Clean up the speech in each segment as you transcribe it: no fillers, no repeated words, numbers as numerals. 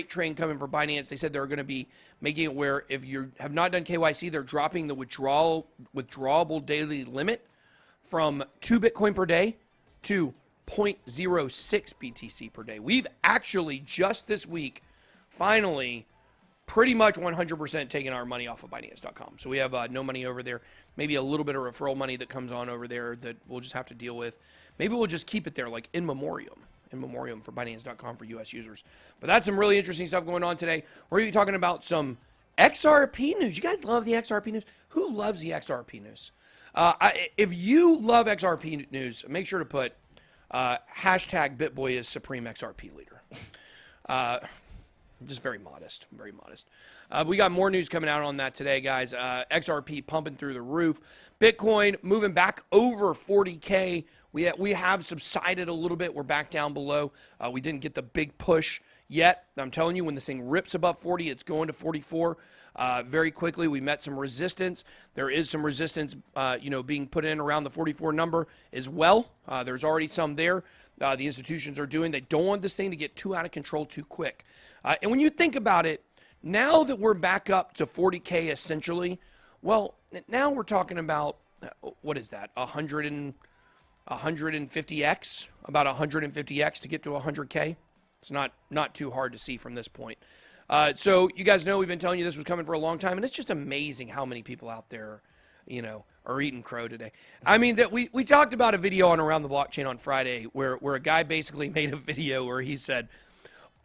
train coming for Binance. They said they're going to be making it where if you have not done KYC, they're dropping the withdrawable daily limit from 2 Bitcoin per day to 0.06 BTC per day. We've actually just this week finally pretty much 100% taken our money off of Binance.com. So we have no money over there. Maybe a little bit of referral money that comes on over there that we'll just have to deal with. Maybe we'll just keep it there like in memoriam for Binance.com for U.S. users. But that's some really interesting stuff going on today. We're going to be talking about some XRP news. You guys love the XRP news? Who loves the XRP news? If you love XRP news, make sure to put hashtag BitBoy is Supreme XRP leader. Just very modest, very modest. We got more news coming out on that today, guys. XRP pumping through the roof. Bitcoin moving back over 40K. We have subsided a little bit. We're back down below. We didn't get the big push yet. I'm telling you, when this thing rips above 40, it's going to 44 very quickly. We met some resistance. There is some resistance, being put in around the 44 number as well. There's already some there. The institutions are doing. They don't want this thing to get too out of control too quick. And when you think about it, now that we're back up to 40K essentially, well, now we're talking about, what is that, 150X? About 150X to get to 100K. It's not too hard to see from this point. So you guys know we've been telling you this was coming for a long time, and it's just amazing how many people out there, are eating crow today. I mean, that we talked about a video on Around the Blockchain on Friday where a guy basically made a video where he said,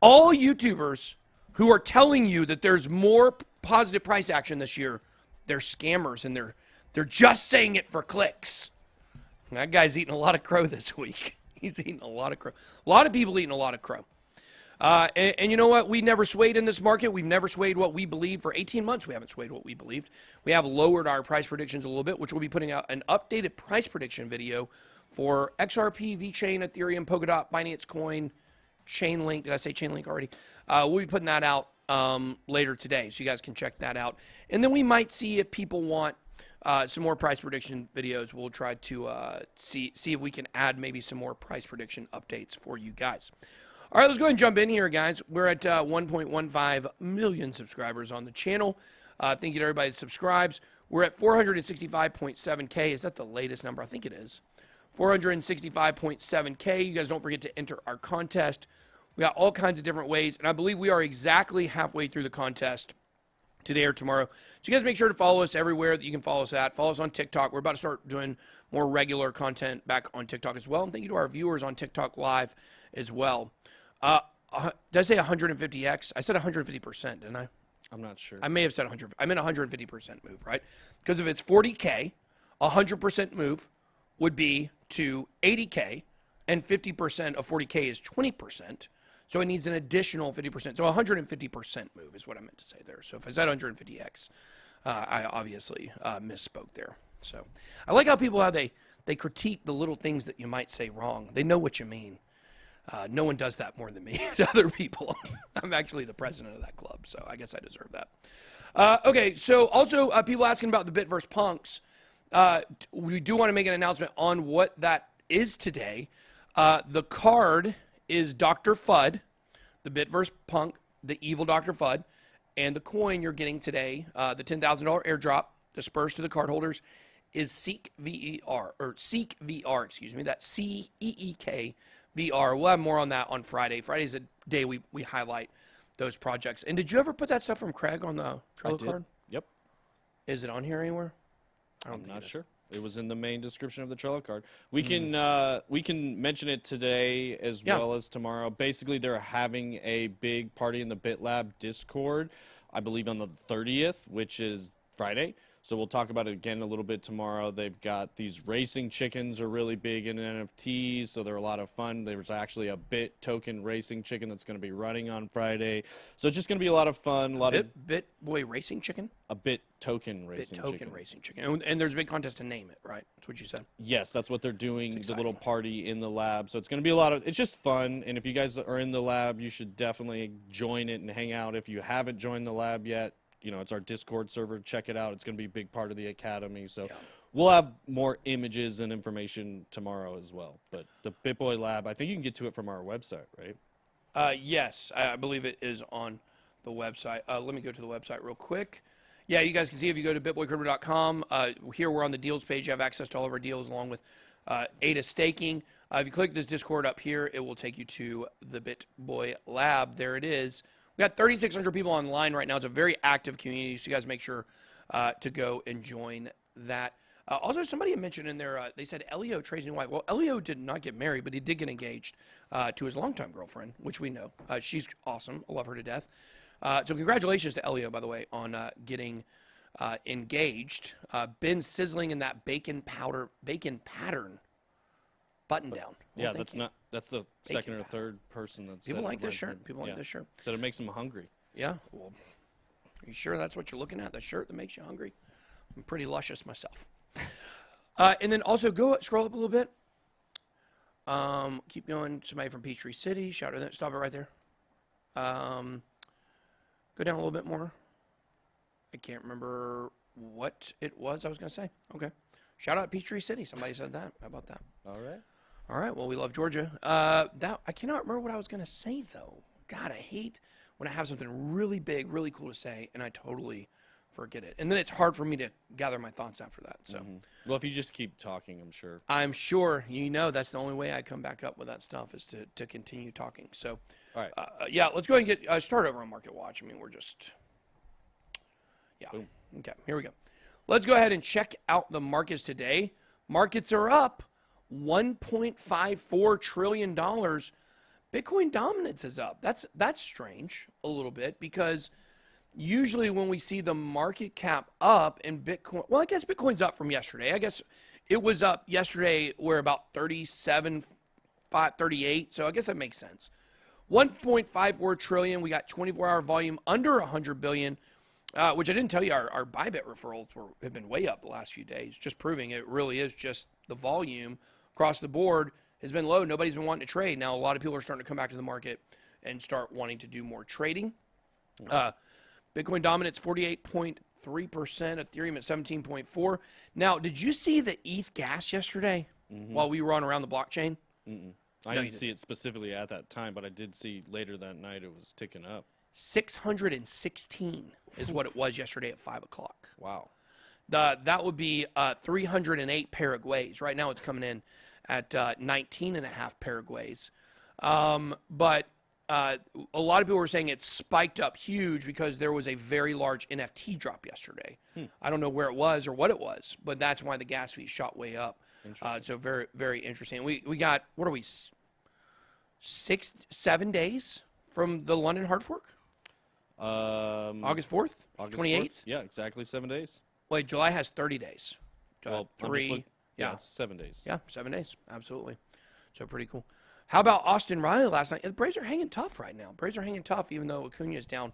all YouTubers who are telling you that there's more positive price action this year, they're scammers, and they're just saying it for clicks. And that guy's eating a lot of crow this week. He's eating a lot of crow. A lot of people eating a lot of crow. And you know what? We never swayed in this market. We've never swayed what we believe. For 18 months, we haven't swayed what we believed. We have lowered our price predictions a little bit, which we'll be putting out an updated price prediction video for XRP, VeChain, Ethereum, Polkadot, Binance Coin, Chainlink. Did I say Chainlink already? We'll be putting that out later today, so you guys can check that out. And then we might see if people want some more price prediction videos. We'll try to see if we can add maybe some more price prediction updates for you guys. All right, let's go ahead and jump in here, guys. We're at 1.15 million subscribers on the channel. Thank you to everybody that subscribes. We're at 465.7K. Is that the latest number? I think it is. 465.7K. You guys don't forget to enter our contest. We got all kinds of different ways, and I believe we are exactly halfway through the contest today or tomorrow. So you guys make sure to follow us everywhere that you can follow us at. Follow us on TikTok. We're about to start doing more regular content back on TikTok as well. And thank you to our viewers on TikTok Live as well. Did I say 150X? I said 150%, didn't I? I'm not sure. I may have said 100. I meant 150% move, right? Because if it's 40K, 100% move would be to 80K, and 50% of 40K is 20%. So it needs an additional 50%. So 150% move is what I meant to say there. So if I said 150X, I obviously misspoke there. So I like how people, how they critique the little things that you might say wrong. They know what you mean. No one does that more than me to other people. I'm actually the president of that club, so I guess I deserve that. Okay, so also people asking about the Bit vs. Punks. We do want to make an announcement on what that is today. The card is Dr. Fudd, the Bit vs. Punk, the evil Dr. Fudd, and the coin you're getting today, the $10,000 airdrop dispersed to the cardholders, is Seek VR, or Seek VR, excuse me. That's CEEK VR. We'll have more on that on Friday. Friday's a day we highlight those projects. And did you ever put that stuff from Craig on the Trello card? Yep. Is it on here anywhere? I'm not sure. It was in the main description of the Trello card. We can mention it today as well as tomorrow. Basically, they're having a big party in the BitLab Discord, I believe on the 30th, which is Friday. So we'll talk about it again a little bit tomorrow. They've got these racing chickens are really big in NFTs, so they're a lot of fun. There's actually a Bit token racing chicken that's going to be running on Friday. So it's just going to be a lot of fun. Bit boy racing chicken? A Bit token racing chicken. Bit token racing chicken. And there's a big contest to name it, right? That's what you said? Yes, that's what they're doing, the little party in the lab. So it's going to be a lot of, it's just fun. And if you guys are in the lab, you should definitely join it and hang out. If you haven't joined the lab yet, it's our Discord server. Check it out. It's going to be a big part of the academy. So we'll have more images and information tomorrow as well. But the BitBoy Lab, I think you can get to it from our website, right? Yes, I believe it is on the website. Let me go to the website real quick. Yeah, you guys can see if you go to bitboycrypto.com. Here we're on the deals page. You have access to all of our deals along with ADA staking. If you click this Discord up here, it will take you to the BitBoy Lab. There it is. We got 3,600 people online right now. It's a very active community, so you guys make sure to go and join that. Also, somebody had mentioned in there, they said Elio Trey's new wife. Well, Elio did not get married, but he did get engaged to his longtime girlfriend, which we know. She's awesome. I love her to death. So congratulations to Elio, by the way, on getting engaged. Been sizzling in that bacon pattern button down. Yeah, that's the second or third person that's people like this shirt. People like this shirt. So it makes them hungry. Yeah. Well, are you sure that's what you're looking at? The shirt that makes you hungry? I'm pretty luscious myself. And then also scroll up a little bit. Keep going. Somebody from Peachtree City. Shout out. Stop it right there. Go down a little bit more. I can't remember what it was I was going to say. Okay. Shout out Peachtree City. Somebody said that. How about that? All right. All right. Well, we love Georgia. I cannot remember what I was going to say, though. God, I hate when I have something really big, really cool to say, and I totally forget it. And then it's hard for me to gather my thoughts after that. So, well, if you just keep talking, I'm sure that's the only way I come back up with that stuff is to continue talking. So, all right, yeah, let's go ahead and get start over on Market Watch. I mean, we're just boom. Okay, here we go. Let's go ahead and check out the markets today. Markets are up $1.54 trillion. Bitcoin dominance is up. That's strange a little bit because usually when we see the market cap up and Bitcoin, well, I guess Bitcoin's up from yesterday. I guess it was up yesterday. We're about 37, 38. So I guess that makes sense. 1.54 trillion. We got 24-hour volume under 100 billion, which I didn't tell you. Our ByBit referrals have been way up the last few days, just proving it really is just the volume across the board has been low. Nobody's been wanting to trade. Now a lot of people are starting to come back to the market and start wanting to do more trading. Bitcoin dominance 48.3%, Ethereum at 17.4%. Now, did you see the ETH gas yesterday while we were on around the blockchain? I didn't see it specifically at that time, but I did see later that night it was ticking up. 616 is what it was yesterday at 5 o'clock. Wow. That would be 308 Paraguays. Right now it's coming in at 19 and a half Paraguays. But a lot of people were saying it spiked up huge because there was a very large NFT drop yesterday. I don't know where it was or what it was, but that's why the gas fee shot way up. So very, very interesting. We got, what are we, 7 days from the London hard fork? August 4th? August 28th? 4th? Yeah, exactly 7 days. Wait, July has 30 days. Well, 3. Yeah, it's 7 days. Yeah, 7 days. Absolutely. So pretty cool. How about Austin Riley last night? The Braves are hanging tough right now. Braves are hanging tough even though Acuna is down.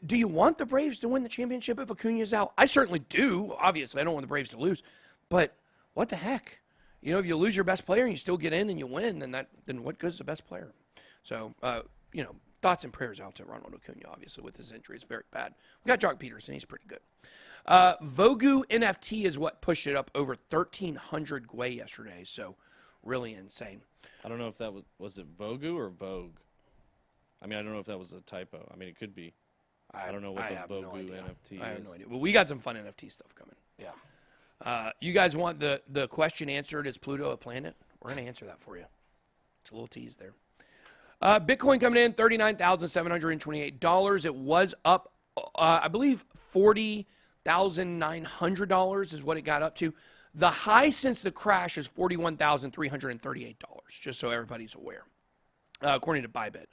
Do you want the Braves to win the championship if Acuna is out? I certainly do. Obviously, I don't want the Braves to lose. But what the heck? You know, if you lose your best player and you still get in and you win, then what good is the best player? So, thoughts and prayers out to Ronald Acuna, obviously, with his injury. It's very bad. We got Jock Peterson. He's pretty good. Vogu NFT is what pushed it up over 1,300 Gwei yesterday. So, really insane. I don't know if that was it Vogu or Vogue? I mean, I don't know if that was a typo. I mean, it could be. I don't know what the Vogu NFT is. I have no idea. But we got some fun NFT stuff coming. Yeah. You guys want the question answered, is Pluto a planet? We're going to answer that for you. It's a little tease there. Bitcoin coming in, $39,728. It was up, I believe, $40,900 is what it got up to. The high since the crash is $41,338, just so everybody's aware, according to ByBit.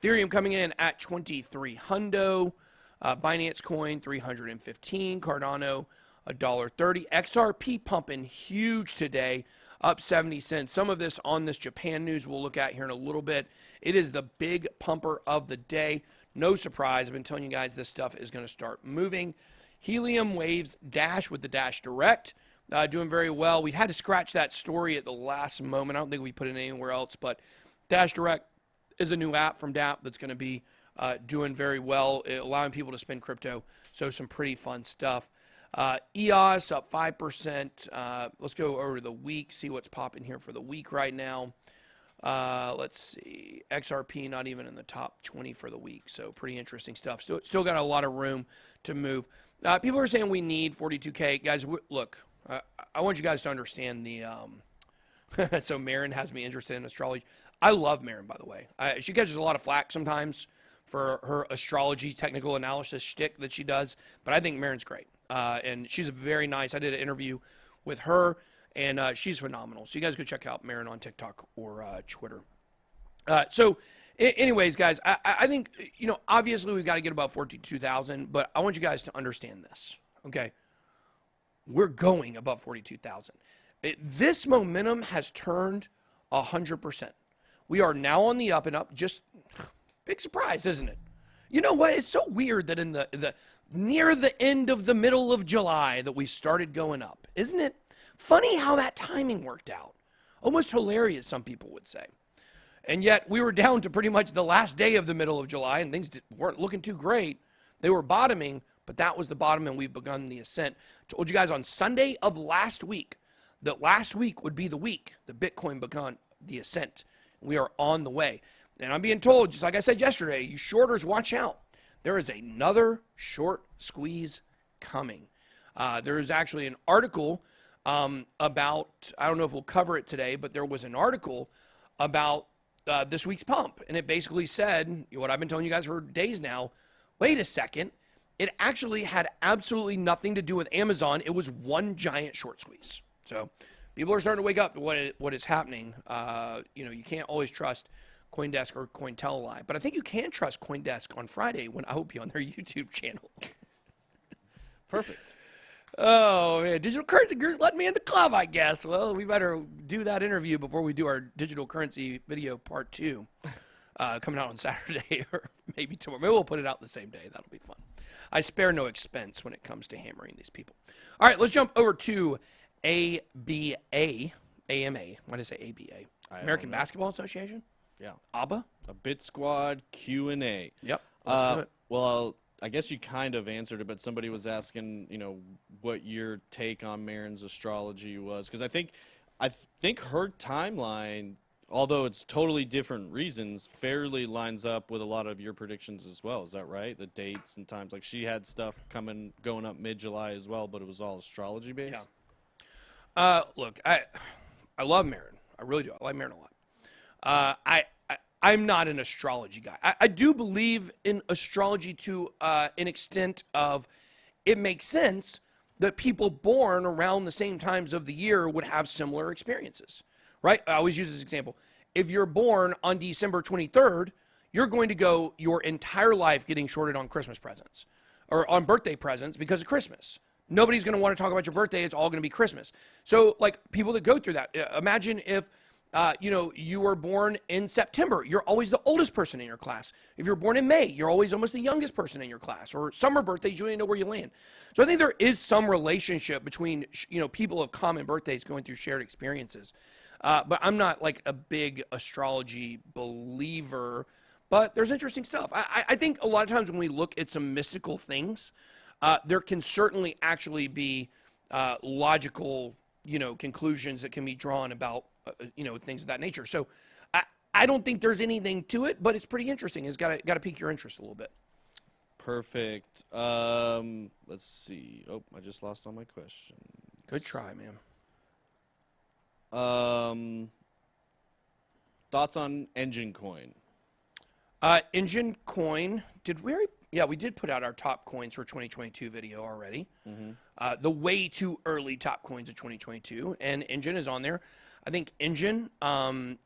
Ethereum coming in at 2,300. Binance Coin, 315. Cardano, $1.30. XRP pumping huge today, up 70 cents. Some of this on this Japan news we'll look at here in a little bit. It is the big pumper of the day. No surprise. I've been telling you guys this stuff is going to start moving. Helium Waves Dash with the Dash Direct. Doing very well. We had to scratch that story at the last moment. I don't think we put it anywhere else, but Dash Direct is a new app from DApp that's going to be doing very well, allowing people to spend crypto. So some pretty fun stuff. EOS up 5%. Let's go over to the week, see what's popping here for the week right now. Let's see. XRP not even in the top 20 for the week. So pretty interesting stuff. Still got a lot of room to move. People are saying we need 42K. Guys, look, I want you guys to understand the... so Marin has me interested in astrology. I love Marin, by the way. She catches a lot of flack sometimes for her astrology technical analysis shtick that she does. But I think Marin's great. And she's very nice. I did an interview with her. And she's phenomenal. So you guys go check out Marin on TikTok or Twitter. Anyways, guys, I think, obviously we've got to get about 42,000, but I want you guys to understand this, okay? We're going above 42,000. This momentum has turned 100%. We are now on the up and up. Just big surprise, isn't it? You know what? It's so weird that in the near the end of the middle of July that we started going up, isn't it? Funny how that timing worked out. Almost hilarious, some people would say. And yet, we were down to pretty much the last day of the middle of July, and things weren't looking too great. They were bottoming, but that was the bottom, and we've begun the ascent. Told you guys on Sunday of last week that last week would be the week that Bitcoin began the ascent. We are on the way. And I'm being told, just like I said yesterday, you shorters, watch out. There is another short squeeze coming. There is actually an article about, I don't know if we'll cover it today, but there was an article about this week's pump. And it basically said, what I've been telling you guys for days now, wait a second, it actually had absolutely nothing to do with Amazon. It was one giant short squeeze. So people are starting to wake up to what is happening. You can't always trust CoinDesk or Cointeleline, but I think you can trust CoinDesk on Friday when I will be on their YouTube channel. Perfect. Oh, man. Digital currency group let me in the club, I guess. Well, we better do that interview before we do our digital currency video part 2 coming out on Saturday or maybe tomorrow. Maybe we'll put it out the same day. That'll be fun. I spare no expense when it comes to hammering these people. All right, let's jump over to AMA. Why did I say ABA? American Basketball Association? Yeah. ABA? A BitSquad Q&A. Yep. Let's do it. Well, I guess you kind of answered it, but somebody was asking, what your take on Marin's astrology was, because I think her timeline, although it's totally different reasons, fairly lines up with a lot of your predictions as well. Is that right? The dates and times, like she had stuff going up mid-July as well, but it was all astrology based. Yeah. Look, I love Marin. I really do. I like Marin a lot. I'm not an astrology guy. I do believe in astrology to an extent of it makes sense that people born around the same times of the year would have similar experiences, right? I always use this example. If you're born on December 23rd, you're going to go your entire life getting shorted on Christmas presents or on birthday presents because of Christmas. Nobody's going to want to talk about your birthday. It's all going to be Christmas. So, like, people that go through that, imagine if you were born in September. You're always the oldest person in your class. If you're born in May, you're always almost the youngest person in your class. Or summer birthdays, you don't even know where you land. So I think there is some relationship between, people of common birthdays going through shared experiences. But I'm not like a big astrology believer. But there's interesting stuff. I think a lot of times when we look at some mystical things, there can certainly actually be logical, conclusions that can be drawn about things of that nature. So I don't think there's anything to it, but it's pretty interesting. It's got to pique your interest a little bit. Perfect. Let's see. Oh, I just lost all my questions. Good try, man. Thoughts on Engine Coin? Engine Coin, we did put out our top coins for 2022 video already. Mm-hmm. The way too early top coins of 2022, and Engine is on there. I think Engine, I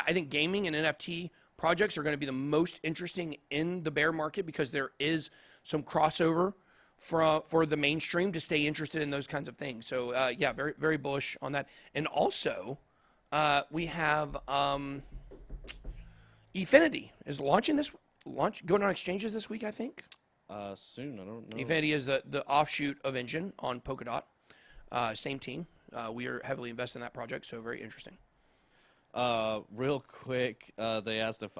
think gaming and NFT projects are going to be the most interesting in the bear market because there is some crossover for the mainstream to stay interested in those kinds of things. So very, very bullish on that. And also, we have Efinity is going on exchanges this week, I think. Soon, I don't know. Efinity is the offshoot of Engine on Polkadot. Same team. We are heavily invested in that project, so very interesting. Real quick, they asked if,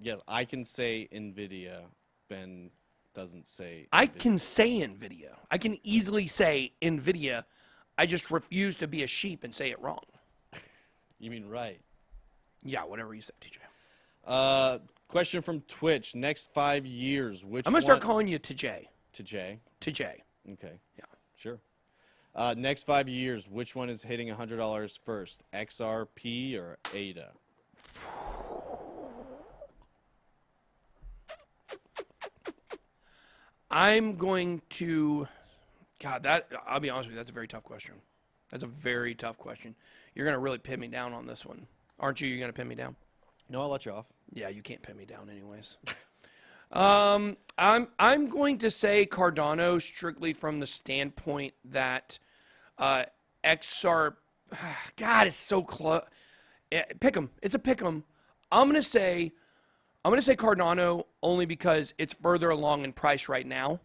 yes, I can say NVIDIA. Ben doesn't say I NVIDIA. can say NVIDIA. I can easily say NVIDIA. I just refuse to be a sheep and say it wrong. You mean right? Yeah, whatever you said, TJ. Question from Twitch. Next 5 years, which I'm going to start calling you TJ. TJ? TJ. Okay. Yeah. Sure. Next 5 years, which one is hitting $100 first? XRP or ADA? I'm going to... God, I'll be honest with you, that's a very tough question. That's a very tough question. You're going to really pin me down on this one. Aren't you? You're going to pin me down? No, I'll let you off. Yeah, you can't pin me down anyways. I'm going to say Cardano strictly from the standpoint that XR. God, it's so close. Pick 'em. It's a pick 'em. I'm gonna say Cardano only because it's further along in price right now,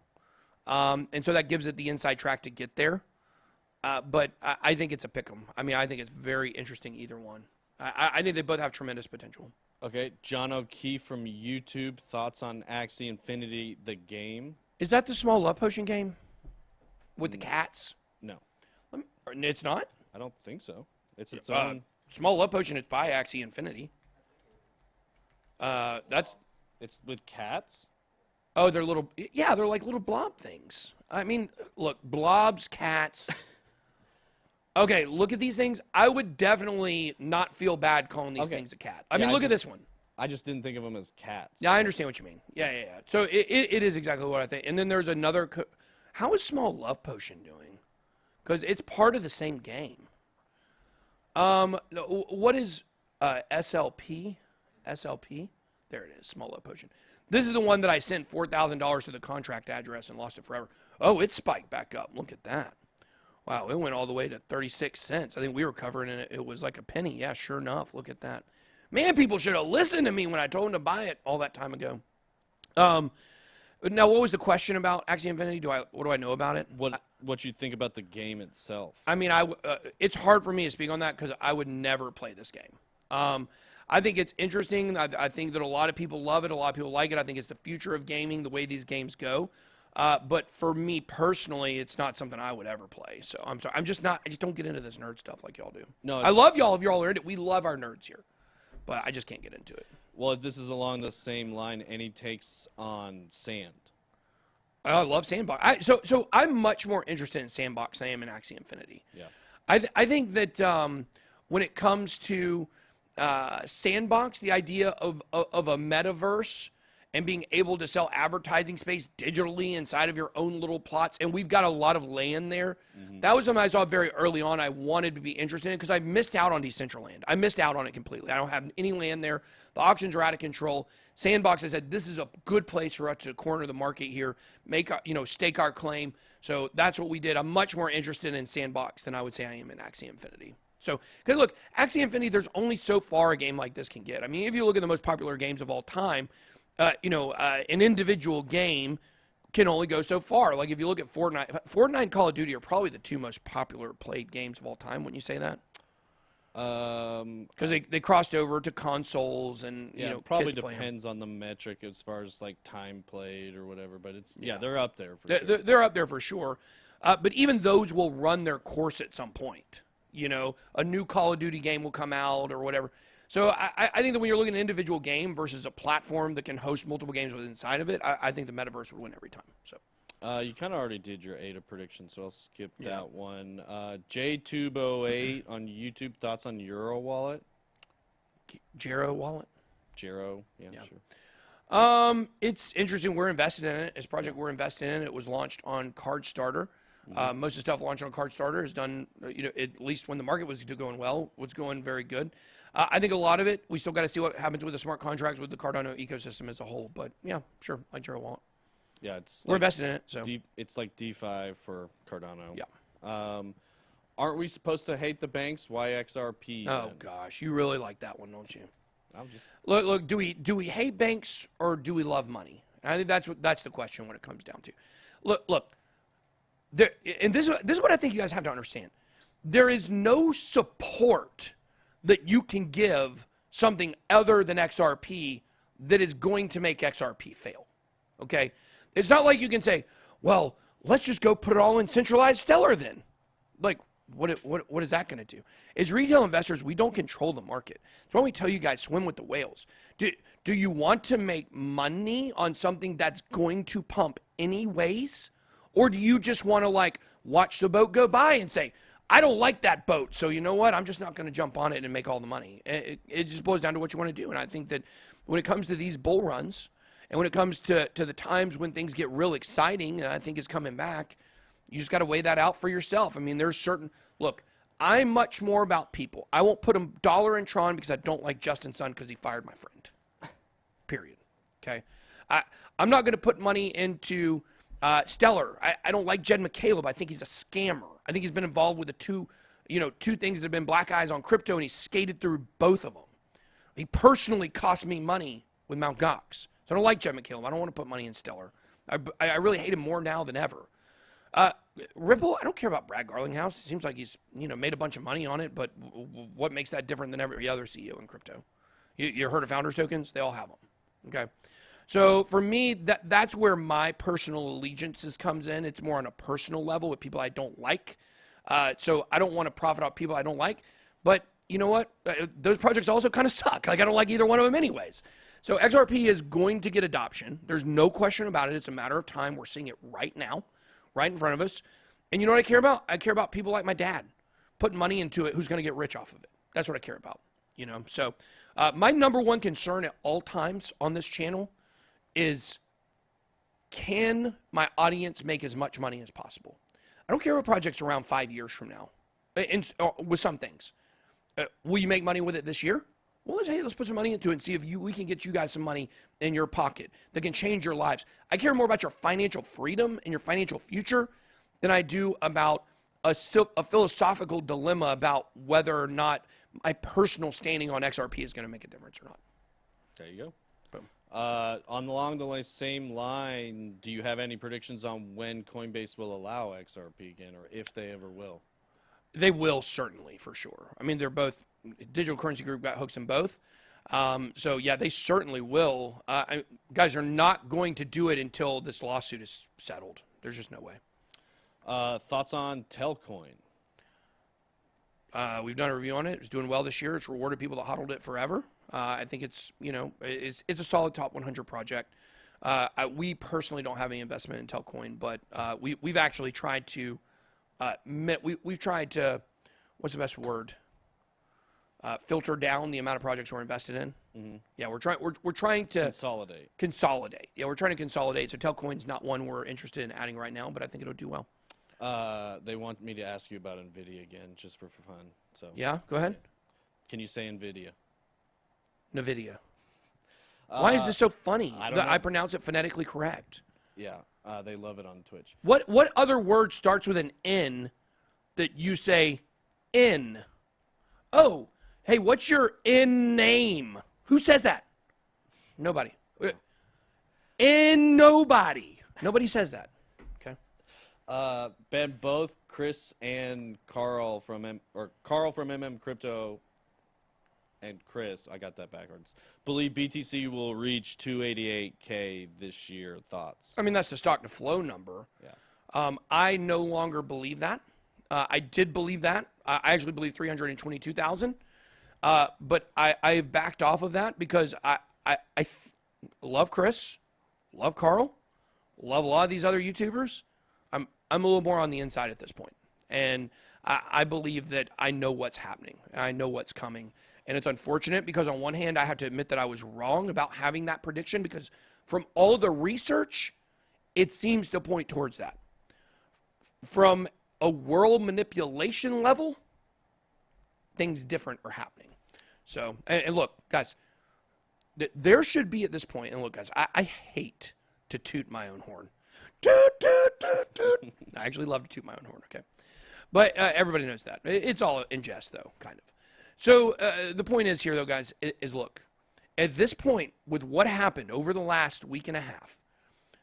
and so that gives it the inside track to get there. But I think it's a pick 'em. I mean, I think it's very interesting either one. I think they both have tremendous potential. Okay, John O'Keefe from YouTube. Thoughts on Axie Infinity, the game? Is that the small love potion game with the cats? No. It's not? I don't think so. It's its own. Small love potion, it's by Axie Infinity. It's with cats? Oh, they're little, yeah, they're like little blob things. I mean, look, blobs, cats. Okay, look at these things. I would definitely not feel bad calling these things a cat. I mean, look at this one. I just didn't think of them as cats. Yeah, I understand what you mean. Yeah. So it is exactly what I think. And then there's another. How is Small Love Potion doing? Because it's part of the same game. What is SLP? SLP? There it is, Small Love Potion. This is the one that I sent $4,000 to the contract address and lost it forever. Oh, it spiked back up. Look at that. Wow, it went all the way to 36 cents. I think we were covering it. It was like a penny. Yeah, sure enough. Look at that. Man, people should have listened to me when I told them to buy it all that time ago. Now, what was the question about Axie Infinity? What do I know about it? What you think about the game itself? I mean, it's hard for me to speak on that because I would never play this game. I think it's interesting. I think that a lot of people love it. A lot of people like it. I think it's the future of gaming, the way these games go. But for me personally, it's not something I would ever play. So I'm sorry. I just don't get into this nerd stuff like y'all do. No, I love y'all if y'all are in it. We love our nerds here. But I just can't get into it. Well, this is along the same line. Any takes on Sand? I love Sandbox. So I'm much more interested in Sandbox than I am in Axie Infinity. Yeah. I think that when it comes to Sandbox, the idea of a metaverse and being able to sell advertising space digitally inside of your own little plots, and we've got a lot of land there. Mm-hmm. That was something I saw very early on I wanted to be interested in because I missed out on Decentraland. I missed out on it completely. I don't have any land there. The auctions are out of control. Sandbox, I said, this is a good place for us to corner the market here, stake our claim. So that's what we did. I'm much more interested in Sandbox than I would say I am in Axie Infinity. So, because look, Axie Infinity, there's only so far a game like this can get. I mean, if you look at the most popular games of all time, an individual game can only go so far. Like if you look at Fortnite and Call of Duty are probably the two most popular played games of all time. Wouldn't you say that? Because they crossed over to consoles and probably depends on the metric as far as like time played or whatever. But they're up there for sure. They're up there for sure. But even those will run their course at some point. A new Call of Duty game will come out or whatever. So I think that when you're looking at an individual game versus a platform that can host multiple games inside of it, I think the metaverse would win every time. So you kind of already did your ADA prediction, so I'll skip that one. JTube08 on YouTube, thoughts on Euro Wallet? Gero Wallet? Gero, sure. It's interesting. We're invested in it. It's a project we're invested in. It was launched on Card Starter. Mm-hmm. Most of the stuff launched on Card Starter is done, at least when the market was going well, was going very good. I think a lot of it, we still got to see what happens with the smart contracts with the Cardano ecosystem as a whole. But yeah, sure, like Gero Wallet. Yeah, we're invested in it. So it's like DeFi for Cardano. Yeah. Aren't we supposed to hate the banks? Why XRP? Oh gosh, you really like that one, don't you? I'm just look. Do we hate banks or do we love money? I think that's the question when it comes down to. Look. And this is what I think you guys have to understand. There is no support that you can give something other than XRP that is going to make XRP fail. Okay? It's not like you can say, well, let's just go put it all in centralized Stellar then. Like, what is that going to do? As retail investors, we don't control the market. That's why we tell you guys swim with the whales. Do you want to make money on something that's going to pump anyways? Or do you just want to like watch the boat go by and say, I don't like that boat, so you know what? I'm just not going to jump on it and make all the money. It just boils down to what you want to do. And I think that when it comes to these bull runs and when it comes to the times when things get real exciting, and I think it's coming back, you just got to weigh that out for yourself. I mean, there's certain, look, I'm much more about people. I won't put a dollar in Tron because I don't like Justin Sun because he fired my friend. Period. Okay? I'm not going to put money into Stellar. I don't like Jed McCaleb. I think he's a scammer. I think he's been involved with the two things that have been black eyes on crypto, and he skated through both of them. He personally cost me money with Mt. Gox. So I don't like Jed McCaleb. I don't want to put money in Stellar. I really hate him more now than ever. Ripple, I don't care about Brad Garlinghouse. It seems like he's made a bunch of money on it, but what makes that different than every other CEO in crypto? You heard of Founders Tokens? They all have them. Okay. So for me, that's where my personal allegiances comes in. It's more on a personal level with people I don't like. So I don't want to profit off people I don't like. But you know what? Those projects also kind of suck. Like I don't like either one of them anyways. So XRP is going to get adoption. There's no question about it. It's a matter of time. We're seeing it right now, right in front of us. And you know what I care about? I care about people like my dad putting money into it who's going to get rich off of it. That's what I care about. So my number one concern at all times on this channel is, can my audience make as much money as possible? I don't care what project's around 5 years from now. With some things. Will you make money with it this year? Well, let's put some money into it and see if we can get you guys some money in your pocket that can change your lives. I care more about your financial freedom and your financial future than I do about a philosophical dilemma about whether or not my personal standing on XRP is going to make a difference or not. There you go. Boom. Along the same line, do you have any predictions on when Coinbase will allow XRP again, or if they ever will? They will, certainly, for sure. I mean, they're both, Digital Currency Group got hooks in both. So, yeah, they certainly will. Guys are not going to do it until this lawsuit is settled. There's just no way. Thoughts on Telcoin? We've done a review on it. It's doing well this year. It's rewarded people that hodled it forever. I think it's a solid top 100 project. We personally don't have any investment in Telcoin, but we've actually tried to we've tried to, what's the best word? Filter down the amount of projects we're invested in. Mm-hmm. Yeah, we're trying to consolidate. Yeah, we're trying to consolidate. So Telcoin's not one we're interested in adding right now, but I think it'll do well. They want me to ask you about NVIDIA again, just for fun. So yeah, go ahead. Can you say NVIDIA? NVIDIA. Why is this so funny? I don't know. I pronounce it phonetically correct. Yeah, they love it on Twitch. What other word starts with an N that you say in? Oh, hey, what's your in name? Who says that? Nobody. Nobody. Nobody says that. Okay. Ben, both Chris and Carl from MM Crypto and Chris, I got that backwards, believe BTC will reach 288K this year. Thoughts? I mean, that's the stock to flow number. Yeah. I no longer believe that. I did believe that. I actually believe 322,000. But I backed off of that because I love Chris, love Carl, love a lot of these other YouTubers. I'm a little more on the inside at this point. And I believe that I know what's happening. And I know what's coming. And it's unfortunate because on one hand, I have to admit that I was wrong about having that prediction because from all the research, it seems to point towards that. From a world manipulation level, things different are happening. So, and look, guys, there should be at this point, and look, guys, I hate to toot my own horn. Toot, toot, toot, toot. I actually love to toot my own horn, okay? But everybody knows that. It's all in jest, though, kind of. So the point is here, though, guys, is look, at this point, with what happened over the last week and a half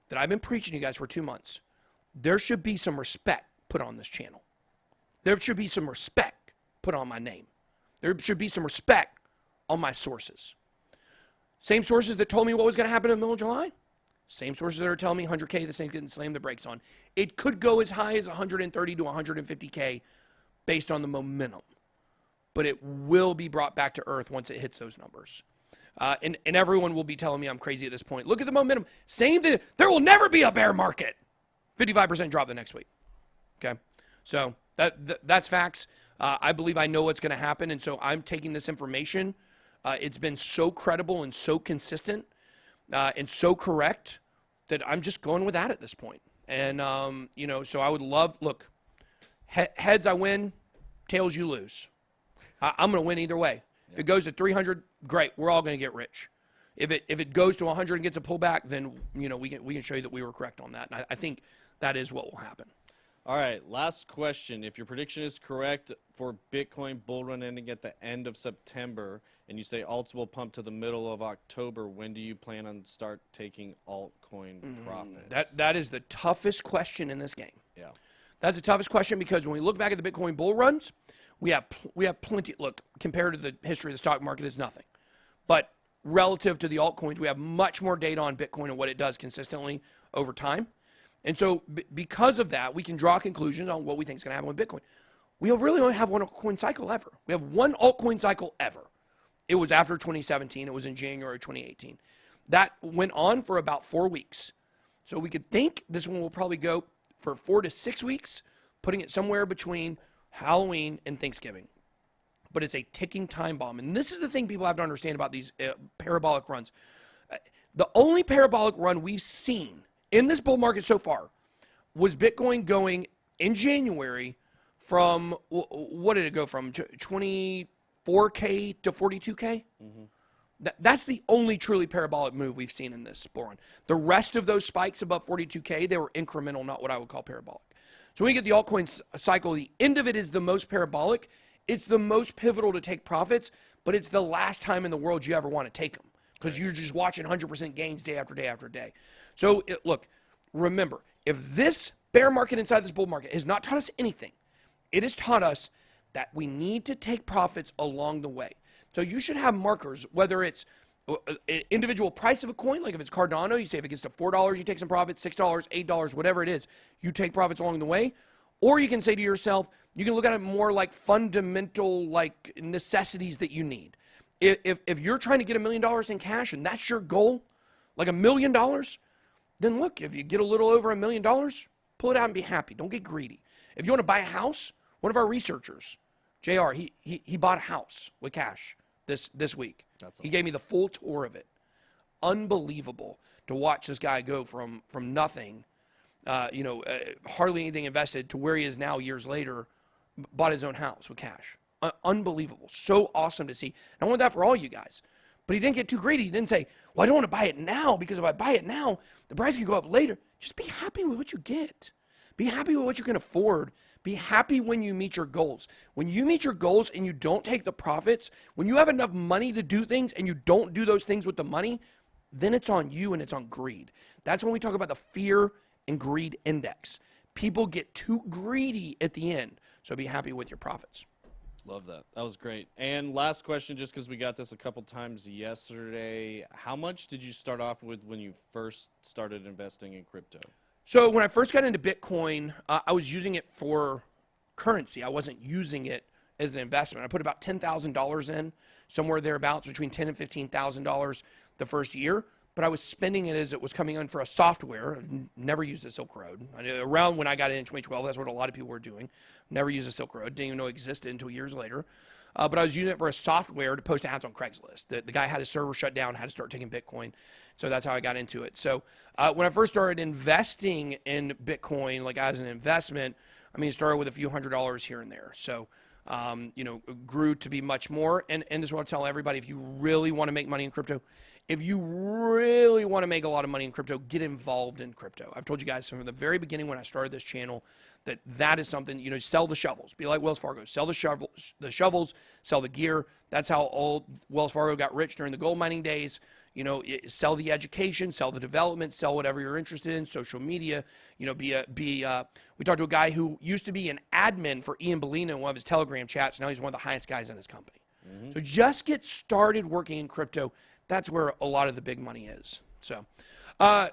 that I've been preaching to you guys for 2 months, there should be some respect put on this channel. There should be some respect put on my name. There should be some respect on my sources. Same sources that told me what was going to happen in the middle of July. Same sources that are telling me 100K, this thing's getting slammed the brakes on. It could go as high as 130 to 150K based on the momentum. But it will be brought back to earth once it hits those numbers. And everyone will be telling me I'm crazy at this point. Look at the momentum. Same thing. There will never be a bear market. 55% drop the next week. Okay? So that's facts. I believe I know what's going to happen, and so I'm taking this information. It's been so credible and so consistent and so correct that I'm just going with that at this point. And, so I would love, look, heads I win, tails you lose. I'm going to win either way. If it goes to 300, great. We're all going to get rich. If it goes to 100 and gets a pullback, then, we can show you that we were correct on that. And I think that is what will happen. All right, last question. If your prediction is correct for Bitcoin bull run ending at the end of September, and you say alts will pump to the middle of October, when do you plan on start taking altcoin profits? That is the toughest question in this game. Yeah. That's the toughest question because when we look back at the Bitcoin bull runs, we have plenty. Look, compared to the history of the stock market, is nothing. But relative to the altcoins, we have much more data on Bitcoin and what it does consistently over time. And so because of that, we can draw conclusions on what we think is going to happen with Bitcoin. We really only have one altcoin cycle ever. We have one altcoin cycle ever. It was after 2017. It was in January 2018. That went on for about 4 weeks. So we could think this one will probably go for 4 to 6 weeks, putting it somewhere between Halloween and Thanksgiving. But it's a ticking time bomb. And this is the thing people have to understand about these parabolic runs. The only parabolic run we've seen in this bull market so far was Bitcoin going in January from, what did it go from, 24K to 42K? Mm-hmm. That's the only truly parabolic move we've seen in this bull run. The rest of those spikes above 42K, they were incremental, not what I would call parabolic. So when you get the altcoin cycle, the end of it is the most parabolic. It's the most pivotal to take profits, but it's the last time in the world you ever want to take them because you're just watching 100% gains day after day after day. So, look, remember, if this bear market inside this bull market has not taught us anything, it has taught us that we need to take profits along the way. So you should have markers, whether it's an individual price of a coin, like if it's Cardano, you say if it gets to $4, you take some profits, $6, $8, whatever it is, you take profits along the way. Or you can say to yourself, you can look at it more like fundamental, like necessities that you need. If you're trying to get $1 million in cash and that's your goal, like $1 million, then look, if you get a little over $1 million, pull it out and be happy. Don't get greedy. If you want to buy a house, one of our researchers, JR, he bought a house with cash this week. That's awesome. He gave me the full tour of it. Unbelievable to watch this guy go from nothing, hardly anything invested to where he is now years later, bought his own house with cash. Unbelievable. So awesome to see. And I want that for all you guys. But he didn't get too greedy. He didn't say, well, I don't want to buy it now because if I buy it now, the price can go up later. Just be happy with what you get. Be happy with what you can afford. Be happy when you meet your goals. When you meet your goals and you don't take the profits, when you have enough money to do things and you don't do those things with the money, then it's on you and it's on greed. That's when we talk about the fear and greed index. People get too greedy at the end. So be happy with your profits. Love that. That was great. And last question, just because we got this a couple times yesterday, how much did you start off with when you first started investing in crypto? So when I first got into Bitcoin, I was using it for currency. I wasn't using it as an investment. I put about $10,000 in, somewhere thereabouts, between $10,000 and $15,000 the first year. But I was spending it as it was coming in for a software. Never used the Silk Road. Around when I got in 2012, that's what a lot of people were doing. Never used the Silk Road. Didn't even know it existed until years later. But I was using it for a software to post ads on Craigslist. The guy had his server shut down, had to start taking Bitcoin. So that's how I got into it. So when I first started investing in Bitcoin, like as an investment, it started with a few $100s here and there. So, grew to be much more. And this is what I tell everybody, if you really want to make money in crypto, if you really want to make a lot of money in crypto, get involved in crypto. I've told you guys from the very beginning when I started this channel that is something, sell the shovels. Be like Wells Fargo. Sell the shovels, sell the gear. That's how old Wells Fargo got rich during the gold mining days. Sell the education, sell the development, sell whatever you're interested in, social media. We talked to a guy who used to be an admin for Ian Bellina in one of his Telegram chats. Now he's one of the highest guys in his company. Mm-hmm. So just get started working in crypto. That's where a lot of the big money is. So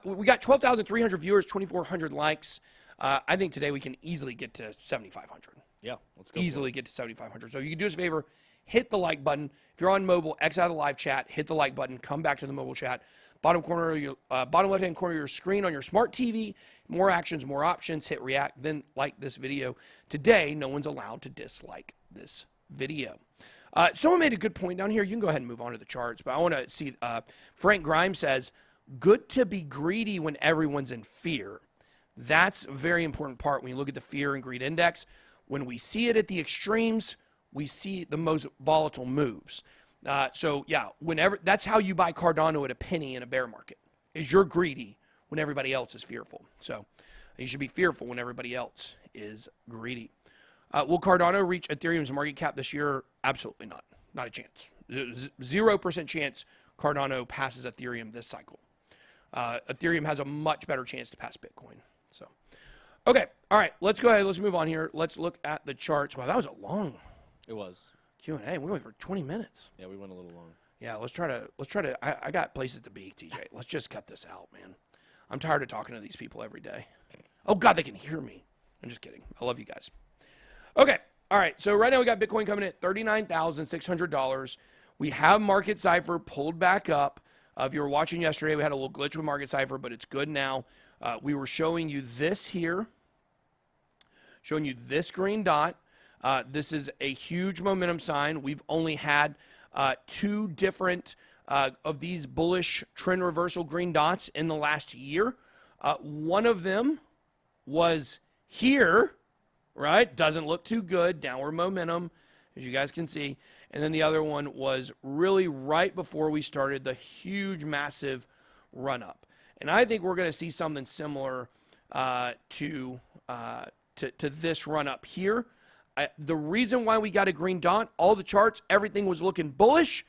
we got 12,300 viewers, 2,400 likes. I think today we can easily get to 7,500. Yeah, let's go. Easily get to 7,500. So you can do us a favor, hit the like button. If you're on mobile, exit out of the live chat, hit the like button, come back to the mobile chat. Bottom corner of your, bottom left-hand corner of your screen on your smart TV. More actions, more options. Hit react, then like this video. Today, no one's allowed to dislike this video. Someone made a good point down here. You can go ahead and move on to the charts, but I want to see. Frank Grimes says, "Good to be greedy when everyone's in fear." That's a very important part when you look at the fear and greed index. When we see it at the extremes, we see the most volatile moves. So yeah, whenever that's how you buy Cardano at a penny in a bear market, is you're greedy when everybody else is fearful. So you should be fearful when everybody else is greedy. Will Cardano reach Ethereum's market cap this year? Absolutely not. Not a chance. 0% chance Cardano passes Ethereum this cycle. Ethereum has a much better chance to pass Bitcoin. So, okay, all right, let's go ahead. Let's move on here. Let's look at the charts. Wow, that was a long. It was. Q&A. We went for 20 minutes. Yeah, we went a little long. Yeah, let's try to, I got places to be, TJ. Let's just cut this out, man. I'm tired of talking to these people every day. Oh, God, they can hear me. I'm just kidding. I love you guys. Okay, all right. So right now we got Bitcoin coming in at $39,600. We have Market Cipher pulled back up. If you were watching yesterday, we had a little glitch with Market Cipher, but it's good now. We were showing you this here, showing you this green dot. This is a huge momentum sign. We've only had two different of these bullish trend reversal green dots in the last year. One of them was here, right? Doesn't look too good. Downward momentum, as you guys can see. And then the other one was really right before we started the huge, massive run up. And I think we're going to see something similar to this run up here. The reason why we got a green dot, all the charts, everything was looking bullish.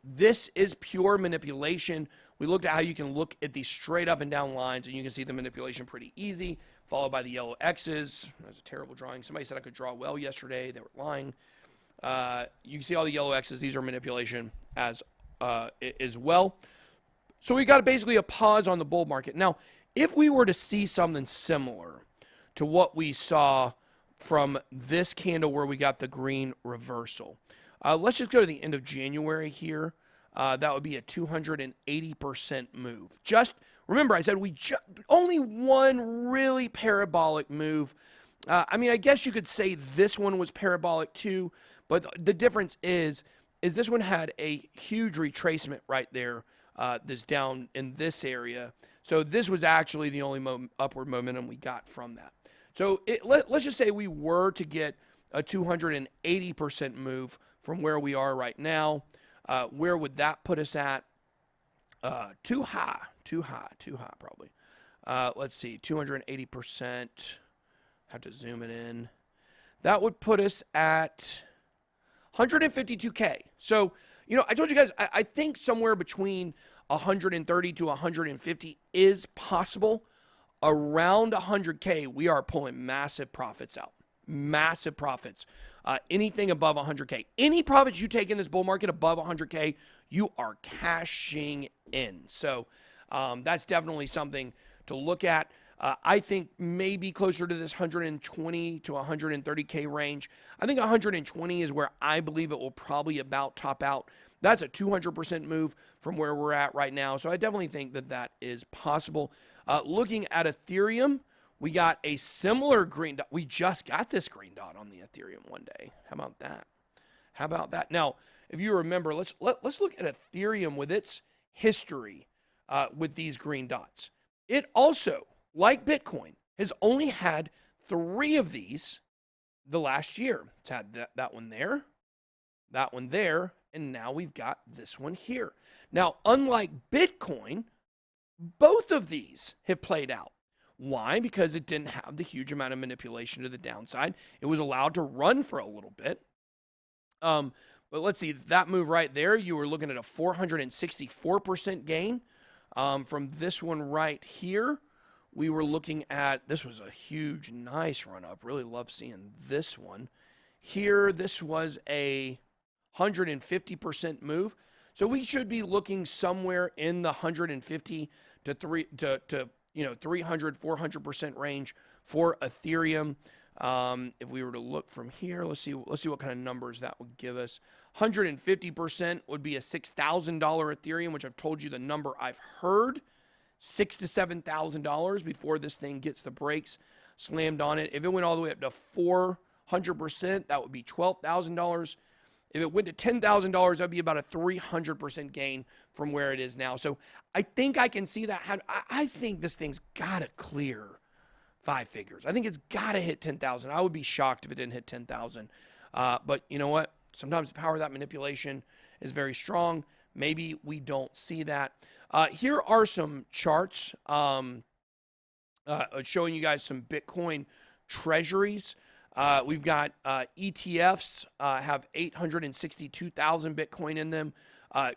This is pure manipulation. We looked at how you can look at these straight up and down lines, and you can see the manipulation pretty easy, followed by the yellow X's. That's a terrible drawing. Somebody said I could draw well yesterday. They were lying. You can see all the yellow X's. These are manipulation as well. So we got basically a pause on the bull market. Now, if we were to see something similar to what we saw from this candle where we got the green reversal, let's just go to the end of January here. That would be a 280% move. Just remember, I said only one really parabolic move. I mean, I guess you could say this one was parabolic too, but the difference is this one had a huge retracement right there. This down in this area. So this was actually the only upward momentum we got from that. So let's just say we were to get a 280% move from where we are right now. Where would that put us at? Too high probably. Let's see, 280%. Have to zoom it in. That would put us at 152K. So, you know, I told you guys, I think somewhere between 130 to 150 is possible. Around 100K, we are pulling massive profits out. Massive profits. Anything above 100K. Any profits you take in this bull market above 100K, you are cashing in. So that's definitely something to look at. I think maybe closer to this 120 to 130K range. I think 120 is where I believe it will probably about top out. That's a 200% move from where we're at right now. So I definitely think that that is possible. Looking at Ethereum, we got a similar green dot. We just got this green dot on the Ethereum one day. How about that? How about that? Now, if you remember, let's look at Ethereum with its history with these green dots. It also, like Bitcoin, has only had 3 of these the last year. It's had that one there, that one there, and now we've got this one here. Now, unlike Bitcoin, both of these have played out. Why? Because it didn't have the huge amount of manipulation to the downside. It was allowed to run for a little bit. But let's see, that move right there, you were looking at a 464% gain. From this one right here, we were looking at, this was a huge, nice run up. Really love seeing this one. Here, this was a 150% move. So we should be looking somewhere in the 150 to 300, 400% range for Ethereum. If we were to look from here, let's see what kind of numbers that would give us. 150% would be a $6,000 Ethereum, which I've told you the number I've heard, $6,000 to $7,000 before this thing gets the brakes slammed on it. If it went all the way up to 400%, that would be $12,000. If it went to $10,000, that'd be about a 300% gain from where it is now. So I think I can see that. I think this thing's got to clear 5 figures. I think it's got to hit 10,000. I would be shocked if it didn't hit 10,000. But you know what? Sometimes the power of that manipulation is very strong. Maybe we don't see that. Here are some charts showing you guys some Bitcoin treasuries. We've got ETFs have 862,000 Bitcoin in them.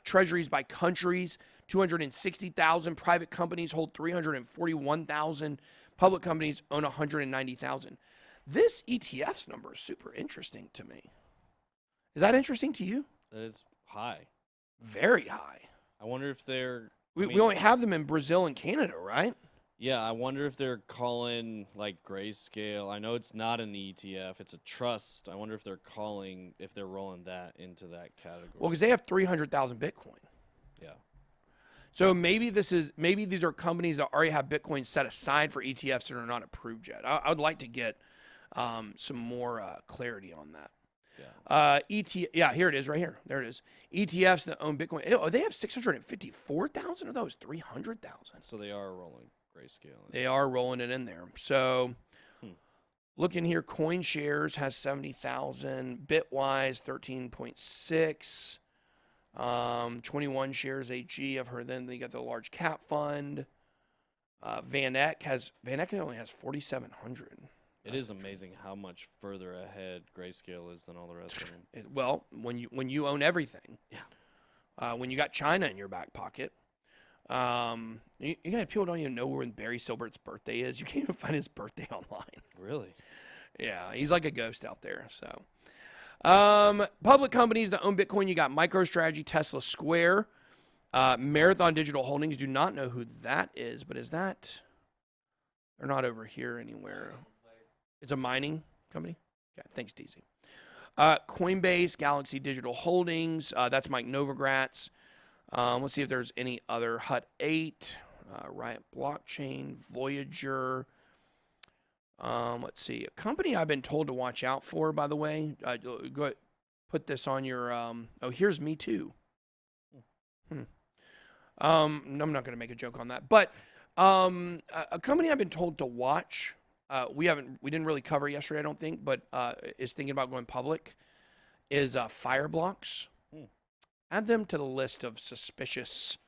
Treasuries by countries, 260,000. Private companies hold 341,000. Public companies own 190,000. This ETF's number is super interesting to me. Is that interesting to you? It's high. Very high. I wonder if they're... We only have them in Brazil and Canada, right? Yeah, I wonder if they're calling, like, Grayscale. I know it's not an ETF. It's a trust. I wonder if they're rolling that into that category. Well, because they have 300,000 Bitcoin. Yeah. So maybe these are companies that already have Bitcoin set aside for ETFs that are not approved yet. I would like to get some more clarity on that. Yeah. Here it is, right here. There it is. ETFs that own Bitcoin. Oh, they have 654,000 of those, 300,000. So they are rolling Grayscale. They are rolling it in there. So looking here, CoinShares has 70,000. Bitwise 13.6. 21 shares AG. I've heard then they got the large cap fund. Van Eck only has 4,700. It is amazing how much further ahead Grayscale is than all the rest of them. Well, when you own everything, when you got China in your back pocket, you got people don't even know when Barry Silbert's birthday is. You can't even find his birthday online. Really? Yeah, he's like a ghost out there. So, public companies that own Bitcoin, you got MicroStrategy, Tesla, Square, Marathon Digital Holdings. Do not know who that is, but is that? They're not over here anywhere. It's a mining company? Okay, thanks, DZ. Coinbase, Galaxy Digital Holdings. That's Mike Novogratz. Let's see if there's any other. Hut 8, Riot Blockchain, Voyager. Let's see. A company I've been told to watch out for, by the way. Go ahead, put this on your... here's Me Too. I'm not going to make a joke on that. But a company I've been told to watch... we didn't really cover yesterday, I don't think, but is thinking about going public, is Fireblocks. Add them to the list of suspicious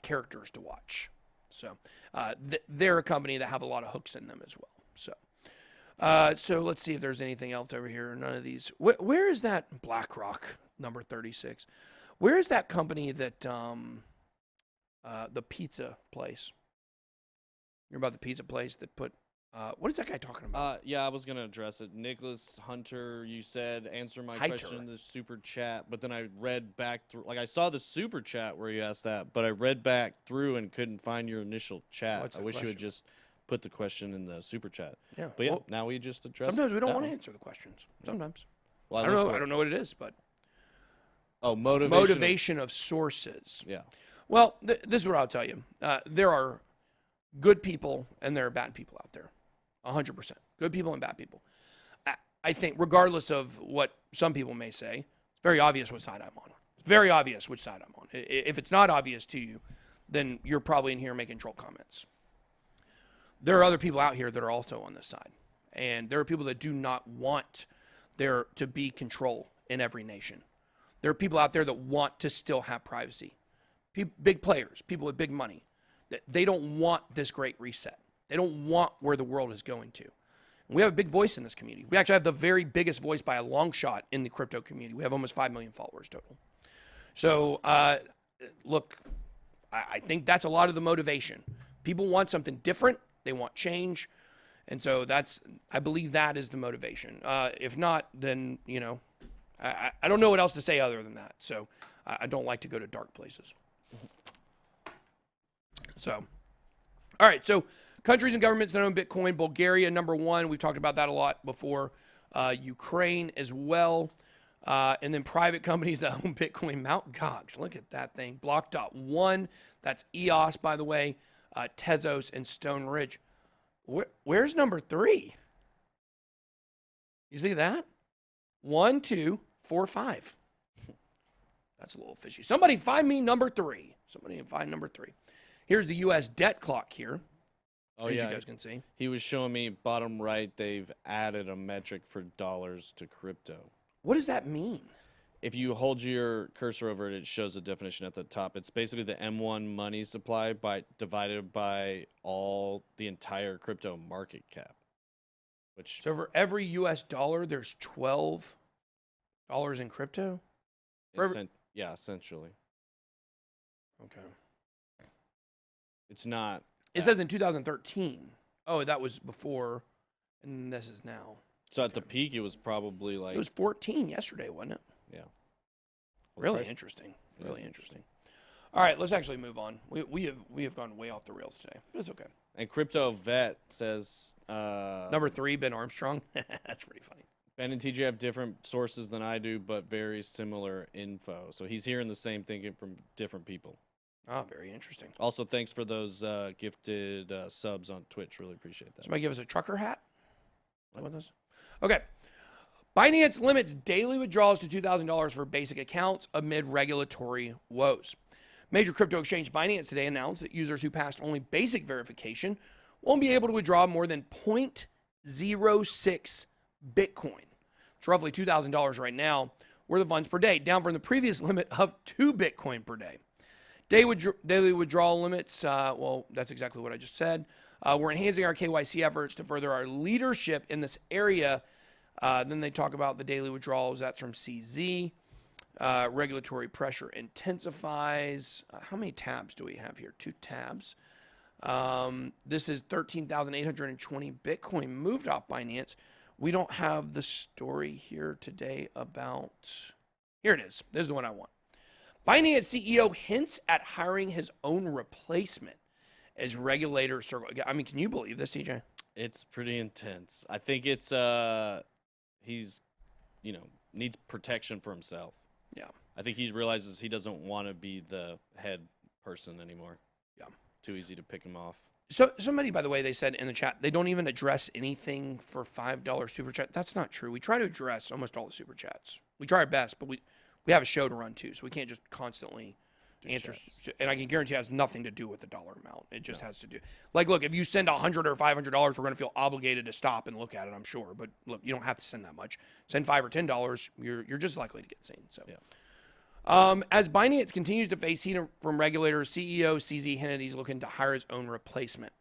characters to watch. So they're a company that have a lot of hooks in them as well. So let's see if there's anything else over here. None of these. Where is that BlackRock number 36? Where is that company that the pizza place? You're about the pizza place that put. What is that guy talking about? Yeah, I was going to address it. Nicholas Hunter, you said, answer my question in the super chat, but then I read back through, I saw the super chat where you asked that, but I read back through and couldn't find your initial chat. I wish you had just put the question in the super chat. Yeah. But yeah, now we just addressed Sometimes we don't want to answer the questions. Sometimes. Well, I don't know what it is, but. Oh, motivation of sources. Yeah. Well, this is what I'll tell you. There are good people and there are bad people out there. 100%. Good people and bad people. I think regardless of what some people may say, it's very obvious what side I'm on. It's very obvious which side I'm on. If it's not obvious to you, then you're probably in here making troll comments. There are other people out here that are also on this side. And there are people that do not want there to be control in every nation. There are people out there that want to still have privacy. Big players, people with big money. They don't want this great reset. They don't want where the world is going to. And we have a big voice in this community. We actually have the very biggest voice by a long shot in the crypto community. We have almost 5 million followers total. So, look, I think that's a lot of the motivation. People want something different. They want change. And so I believe that is the motivation. If not, then, I don't know what else to say other than that. So I don't like to go to dark places. So, all right. So Countries and governments that own Bitcoin, Bulgaria, number 1. We've talked about that a lot before. Ukraine as well. And then private companies that own Bitcoin, Mt. Gox. Look at that thing. Block.1. That's EOS, by the way. Tezos and Stone Ridge. Where's number 3? You see that? 1, 2, 4, 5. That's a little fishy. Somebody find me number 3. Somebody find number 3. Here's the U.S. debt clock here. Oh, as yeah. you guys can see. He was showing me bottom right, they've added a metric for dollars to crypto. What does that mean? If you hold your cursor over it, it shows the definition at the top. It's basically the M1 money supply divided by the entire crypto market cap. So for every U.S. dollar, there's $12 in crypto? Yeah, essentially. Okay. It's not. It says in 2013. Oh, that was before, and this is now. So at the peak, it was probably like. It was 14 yesterday, wasn't it? Yeah. Really interesting. Really interesting. All right, let's actually move on. We have gone way off the rails today, but it's okay. And Crypto Vet says number 3, Ben Armstrong. That's pretty funny. Ben and TJ have different sources than I do, but very similar info. So he's hearing the same thing from different people. Oh, very interesting. Also, thanks for those gifted subs on Twitch. Really appreciate that. Somebody give us a trucker hat? What was this? Okay. Binance limits daily withdrawals to $2,000 for basic accounts amid regulatory woes. Major crypto exchange Binance today announced that users who passed only basic verification won't be able to withdraw more than 0.06 Bitcoin. It's roughly $2,000 right now worth of funds per day, down from the previous limit of 2 Bitcoin per day. Daily withdrawal limits, well, that's exactly what I just said. We're enhancing our KYC efforts to further our leadership in this area. Then they talk about the daily withdrawals. That's from CZ. Regulatory pressure intensifies. How many tabs do we have here? 2 tabs. This is 13,820 Bitcoin moved off Binance. We don't have the story here today about... Here it is. This is the one I want. Binance CEO hints at hiring his own replacement as regulator circle. I mean, can you believe this, TJ? It's pretty intense. I think it's he's needs protection for himself. Yeah. I think he realizes he doesn't want to be the head person anymore. Yeah. Too easy to pick him off. So somebody, by the way, they said in the chat, they don't even address anything for $5 super chat. That's not true. We try to address almost all the super chats. We try our best, but we have a show to run too, so we can't just constantly answer. And I can guarantee it has nothing to do with the dollar amount. It just has to do. Like, look, if you send $100 or $500, we're going to feel obligated to stop and look at it, I'm sure. But look, you don't have to send that much. Send $5 or $10, you're just likely to get seen. So, yeah. As Binance continues to face heat from regulators, CEO CZ hinted he's looking to hire his own replacement.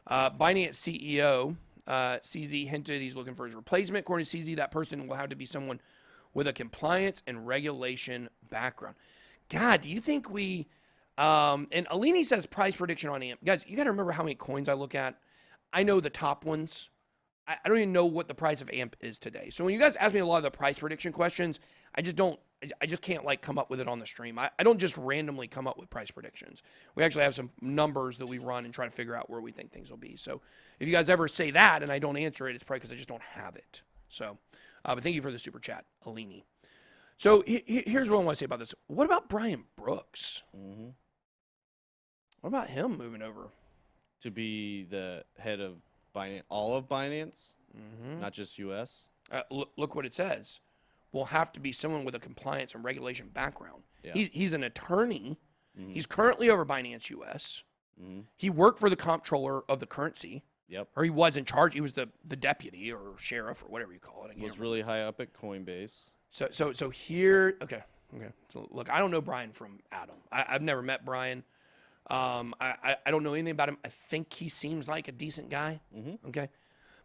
Binance CEO CZ hinted he's looking for his replacement. According to CZ, that person will have to be someone with a compliance and regulation background. God, do you think we... and Alini says price prediction on AMP. Guys, you got to remember how many coins I look at. I know the top ones. I don't even know what the price of AMP is today. So when you guys ask me a lot of the price prediction questions, I just can't like come up with it on the stream. I don't just randomly come up with price predictions. We actually have some numbers that we run and try to figure out where we think things will be. So if you guys ever say that and I don't answer it, it's probably because I just don't have it. So, but thank you for the super chat, Alini. So here's what I want to say about this. What about Brian Brooks? Mm-hmm. What about him moving over to be the head of Binance, all of Binance, not just U.S.? Look what it says. Will have to be someone with a compliance and regulation background. Yeah. He's an attorney. Mm-hmm. He's currently over Binance US. Mm-hmm. He worked for the comptroller of the currency. Yep. Or he was in charge. He was the deputy or sheriff or whatever you call it. Was really high up at Coinbase. So here, okay. So look, I don't know Brian from Adam. I've never met Brian. I don't know anything about him. I think he seems like a decent guy. Mm-hmm. Okay,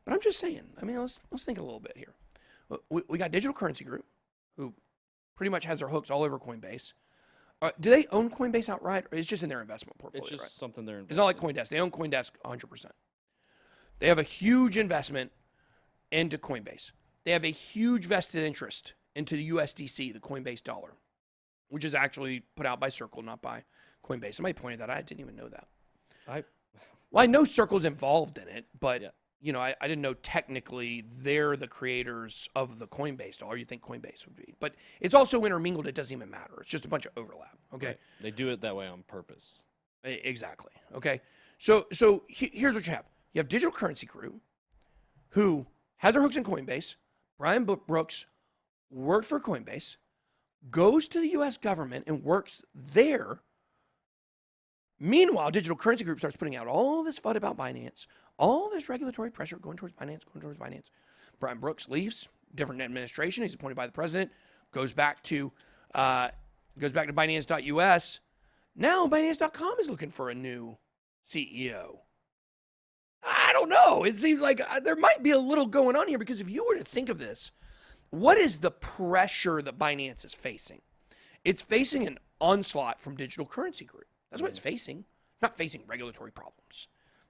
but I'm just saying. I mean, let's think a little bit here. We got Digital Currency Group, who pretty much has their hooks all over Coinbase. Do they own Coinbase outright, or is it just in their investment portfolio? It's just something they're investing. It's not like CoinDesk. They own CoinDesk 100%. They have a huge investment into Coinbase. They have a huge vested interest into the USDC, the Coinbase dollar, which is actually put out by Circle, not by Coinbase. Somebody pointed that out. I didn't even know that. Well, I know Circle's involved in it, but Yeah. you know, I didn't know technically they're the creators of the Coinbase, or you think Coinbase would be. But it's also intermingled. It doesn't even matter. It's just a bunch of overlap. Okay. Right. They do it that way on purpose. Exactly. Okay. So here's what you have. You have Digital Currency Group, who had their hooks in Coinbase. Brian Brooks worked for Coinbase, goes to the U.S. government and works there. Meanwhile, Digital Currency Group starts putting out all this FUD about Binance, all this regulatory pressure going towards Binance. Brian Brooks leaves, different administration. He's appointed by the president, goes back to Binance.us. Now Binance.com is looking for a new CEO. I don't know. It seems like there might be a little going on here, because if you were to think of this, what is the pressure that Binance is facing? It's facing an onslaught from Digital Currency Group. That's what it's facing. It's not facing regulatory problems.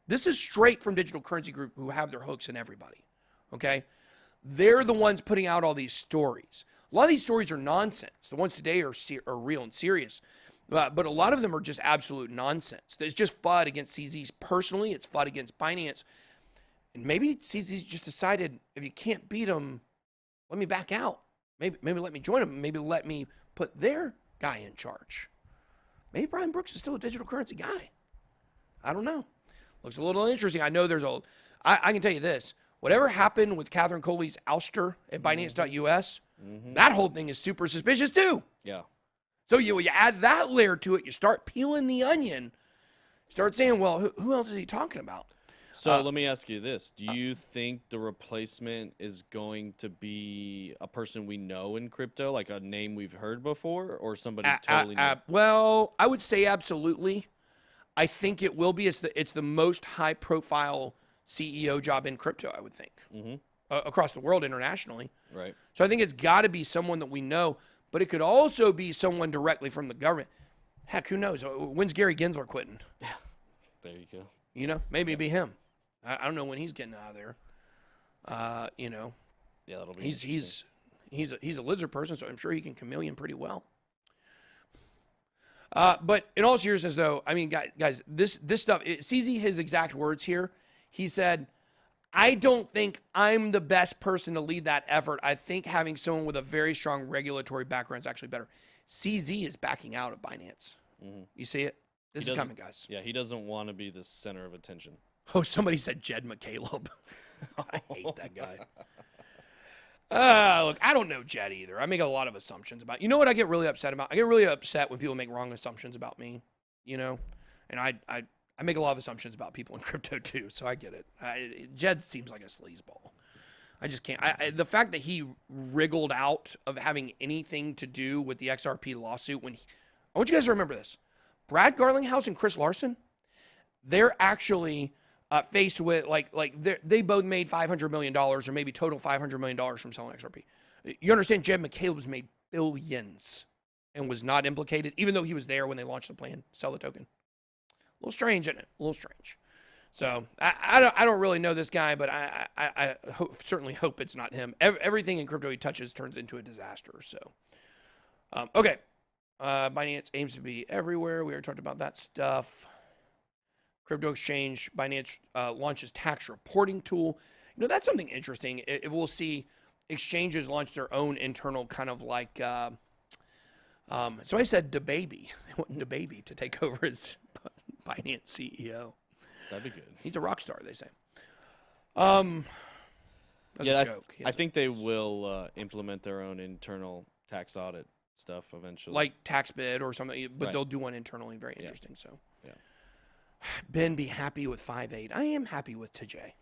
This is straight from Digital Currency Group, who have their hooks in everybody. Okay? They're the ones putting out all these stories. A lot of these stories are nonsense. The ones today are real and serious. But a lot of them are just absolute nonsense. It's just FUD against CZ personally. It's FUD against Binance. And maybe CZ's just decided, if you can't beat them, let me back out. Maybe let me join them. Maybe let me put their guy in charge. Maybe Brian Brooks is still a digital currency guy. I don't know. Looks a little interesting. I know there's I can tell you this. Whatever happened with Catherine Coley's ouster at Binance.us, that whole thing is super suspicious too. Yeah. So you add that layer to it, you start peeling the onion, start saying, well, who else is he talking about? So let me ask you this. Do you think the replacement is going to be a person we know in crypto, like a name we've heard before, or somebody totally new? Well, I would say absolutely. I think it will be. It's the most high-profile CEO job in crypto, I would think, across the world internationally. Right. So I think it's got to be someone that we know, but it could also be someone directly from the government. Heck, who knows? When's Gary Gensler quitting? Yeah. There you go. You know, maybe it'd be him. I don't know when he's getting out of there. You know, Yeah, that'll be he's a lizard person, so I'm sure he can chameleon pretty well. But in all seriousness, though, I mean, guys, this stuff. CZ, his exact words here. He said, "I don't think I'm the best person to lead that effort. I think having someone with a very strong regulatory background is actually better." CZ is backing out of Binance. You see it? This is coming, guys. Yeah, he doesn't want to be the center of attention. Oh, somebody said Jed McCaleb. I hate that guy. Look, I don't know Jed either. I make a lot of assumptions about. You know what I get really upset about? I get really upset when people make wrong assumptions about me. You know, and I make a lot of assumptions about people in crypto too. So I get it. Jed seems like a sleazeball. I just can't. The fact that he wriggled out of having anything to do with the XRP lawsuit I want you guys to remember this. Brad Garlinghouse and Chris Larson, they're actually faced with they both made $500 million, or maybe total $500 million from selling XRP. You understand? Jed McCaleb has made billions and was not implicated, even though he was there when they launched the plan, sell the token. A little strange, isn't it? A little strange. So I don't really know this guy, but I certainly hope it's not him. Everything in crypto he touches turns into a disaster. So okay, Binance aims to be everywhere. We already talked about that stuff. Crypto exchange, Binance launches tax reporting tool. You know, that's something interesting. We'll see exchanges launch their own internal kind of like, somebody said DaBaby. They want DaBaby to take over as Binance CEO. That'd be good. He's a rock star, they say. That's a joke. I think they will implement their own internal tax audit stuff eventually. Like TaxBid or something, but they'll do one internally. Very interesting. So, Ben, be happy with 5.8. I am happy with today.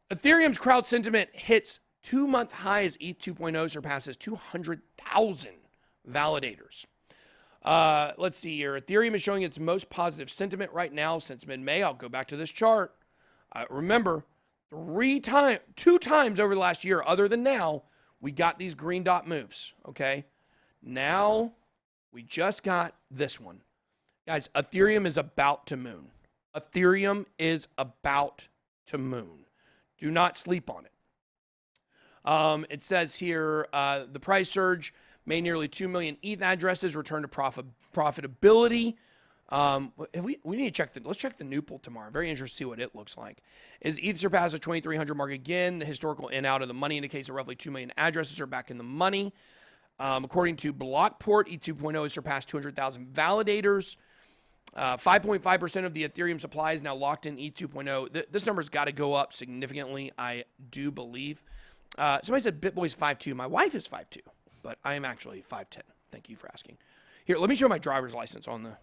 Ethereum's crowd sentiment hits 2-month high as ETH 2.0 surpasses 200,000 validators. Let's see here. Ethereum is showing its most positive sentiment right now since mid-May. I'll go back to this chart. Remember, 2 times over the last year, other than now, we got these green dot moves, okay? Now, we just got this one. Guys, Ethereum is about to moon. Ethereum is about to moon. Do not sleep on it. It says here, the price surge made nearly 2 million ETH addresses return to profitability. We need to check let's check the new pool tomorrow. Very interested to see what it looks like. Is ETH surpassed the 2,300 mark again? The historical in out of the money indicates that roughly 2 million addresses are back in the money. According to Blockport, ETH 2.0 has surpassed 200,000 validators. 5.5% of the Ethereum supply is now locked in ETH 2.0. This number's got to go up significantly, I do believe. Somebody said BitBoy's 5'2". My wife is 5'2", but I am actually 5'10". Thank you for asking. Here, let me show my driver's license on the...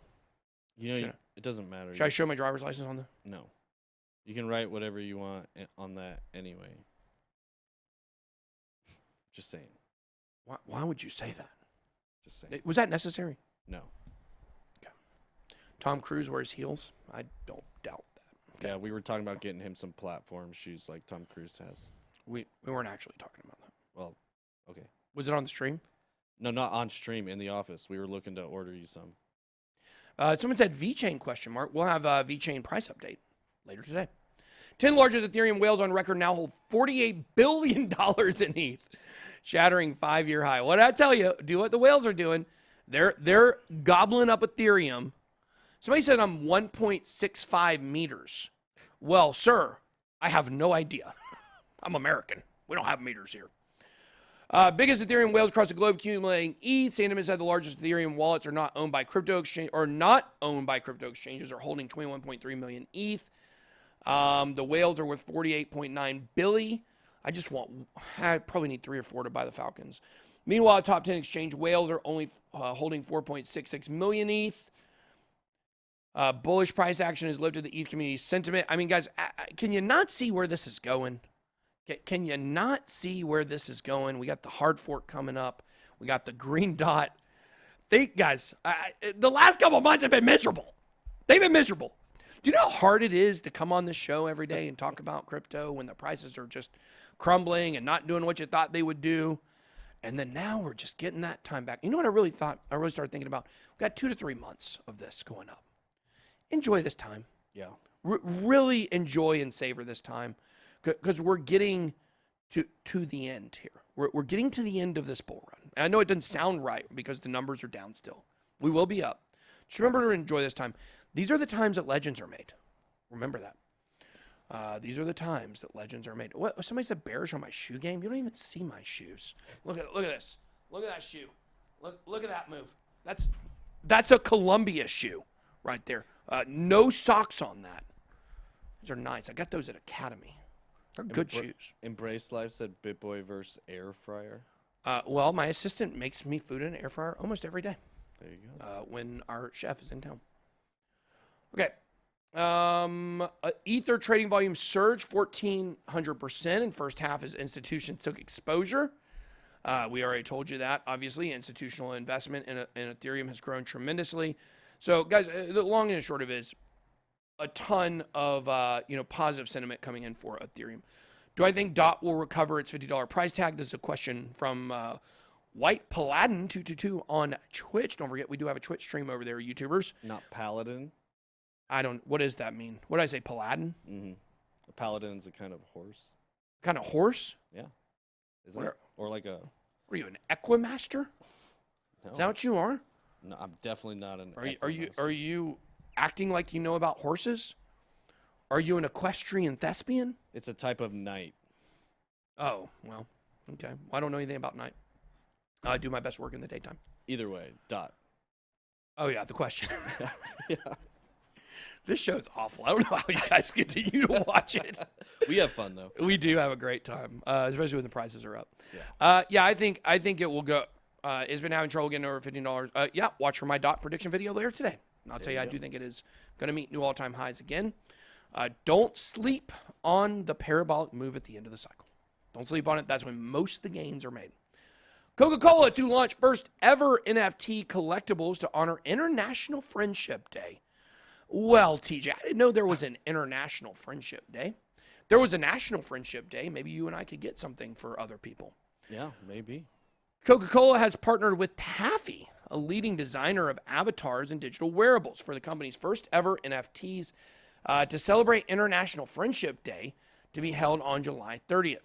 it doesn't matter. Should I show my driver's license on the... No. You can write whatever you want on that anyway. Just saying. Why would you say that? Just saying. Was that necessary? No. Okay. Tom Cruise wears heels? I don't doubt that. Okay. Yeah, we were talking about getting him some platform shoes like Tom Cruise has. We weren't actually talking about that. Well, okay. Was it on the stream? No, not on stream, in the office. We were looking to order you some. Someone said VeChain ? We'll have a VeChain price update later today. 10 largest Ethereum whales on record now hold $48 billion in ETH, shattering 5-year high. What did I tell you? Do what the whales are doing. They're gobbling up Ethereum. Somebody said I'm 1.65 meters. Well, sir, I have no idea. I'm American. We don't have meters here. Biggest Ethereum whales across the globe accumulating ETH. Sandman said the largest Ethereum wallets are not owned by crypto exchange or not owned by crypto exchanges are holding 21.3 million ETH. The whales are worth 48.9 billion. I probably need 3 or 4 to buy the Falcons. Meanwhile, top 10 exchange whales are only holding 4.66 million ETH. Bullish price action has lifted the ETH community sentiment. I mean, guys, can you not see where this is going? Can you not see where this is going? We got the hard fork coming up. We got the green dot. Guys, the last couple of months have been miserable. They've been miserable. Do you know how hard it is to come on this show every day and talk about crypto when the prices are just crumbling and not doing what you thought they would do? And then now we're just getting that time back. You know what I really started thinking about? We've got 2 to 3 months of this going up. Enjoy this time. Yeah. Really enjoy and savor this time. Because we're getting to the end here. We're getting to the end of this bull run. And I know it doesn't sound right because the numbers are down still. We will be up. Just remember to enjoy this time. These are the times that legends are made. Remember that. These are the times that legends are made. What? Somebody said bearish on my shoe game? You don't even see my shoes. Look at this. Look at that shoe. Look at that move. That's a Columbia shoe right there. No socks on that. These are nice. I got those at Academy. They're good shoes. Embrace Life said BitBoy versus air fryer. Well, my assistant makes me food in an air fryer almost every day. There you go. When our chef is in town. Okay. Ether trading volume surged 1,400% in first half as institutions took exposure. We already told you that. Obviously, institutional investment in Ethereum has grown tremendously. So, guys, the long and the short of it is a ton of positive sentiment coming in for Ethereum. Do I think DOT will recover its $50 price tag? This is a question from White Paladin 222 on Twitch. Don't forget, we do have a Twitch stream over there, YouTubers. Not Paladin. What does that mean? What did I say, Paladin? Mm-hmm. A paladin's a kind of horse. Kind of horse? Yeah. Isn't it? Or like a... Are you an equimaster? No. Is that what you are? No, I'm definitely not an Are you acting like you know about horses? Are you an equestrian thespian? It's a type of knight. Oh, well, okay. Well, I don't know anything about night. I do my best work in the daytime. Either way, DOT. Oh, yeah, the question. Yeah. This show's awful. I don't know how you guys continue to watch it. We have fun, though. We do have a great time, especially when the prices are up. Yeah, I think it will go. It's been having trouble getting over $15. Yeah, watch for my DOT prediction video later today. And I'll tell you, I do think it is going to meet new all-time highs again. Don't sleep on the parabolic move at the end of the cycle. Don't sleep on it. That's when most of the gains are made. Coca-Cola to launch first ever NFT collectibles to honor International Friendship Day. Well, TJ, I didn't know there was an International Friendship Day. There was a National Friendship Day. Maybe you and I could get something for other people. Yeah, maybe. Coca-Cola has partnered with Taffy, a leading designer of avatars and digital wearables, for the company's first ever NFTs to celebrate International Friendship Day to be held on July 30th.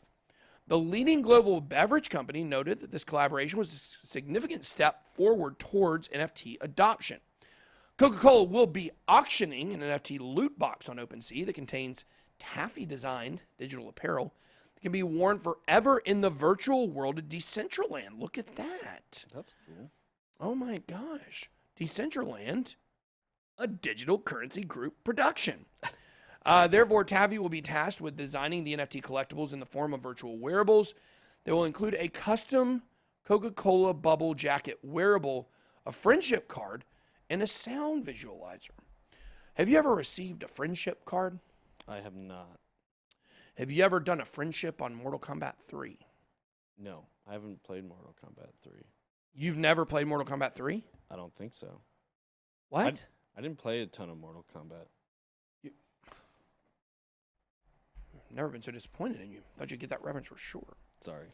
The leading global beverage company noted that this collaboration was a significant step forward towards NFT adoption. Coca-Cola will be auctioning an NFT loot box on OpenSea that contains taffy-designed digital apparel that can be worn forever in the virtual world of Decentraland. Look at that. That's cool. Oh my gosh. Decentraland, a digital currency group production. Therefore, Taffy will be tasked with designing the NFT collectibles in the form of virtual wearables. They will include a custom Coca-Cola bubble jacket wearable, a friendship card, and a sound visualizer. Have you ever received a friendship card? I have not. Have you ever done a friendship on Mortal Kombat 3? No, I haven't played Mortal Kombat 3. You've never played Mortal Kombat 3? I don't think so. What? I didn't play a ton of Mortal Kombat. Never been so disappointed in you. Thought you'd get that reference for sure. Sorry.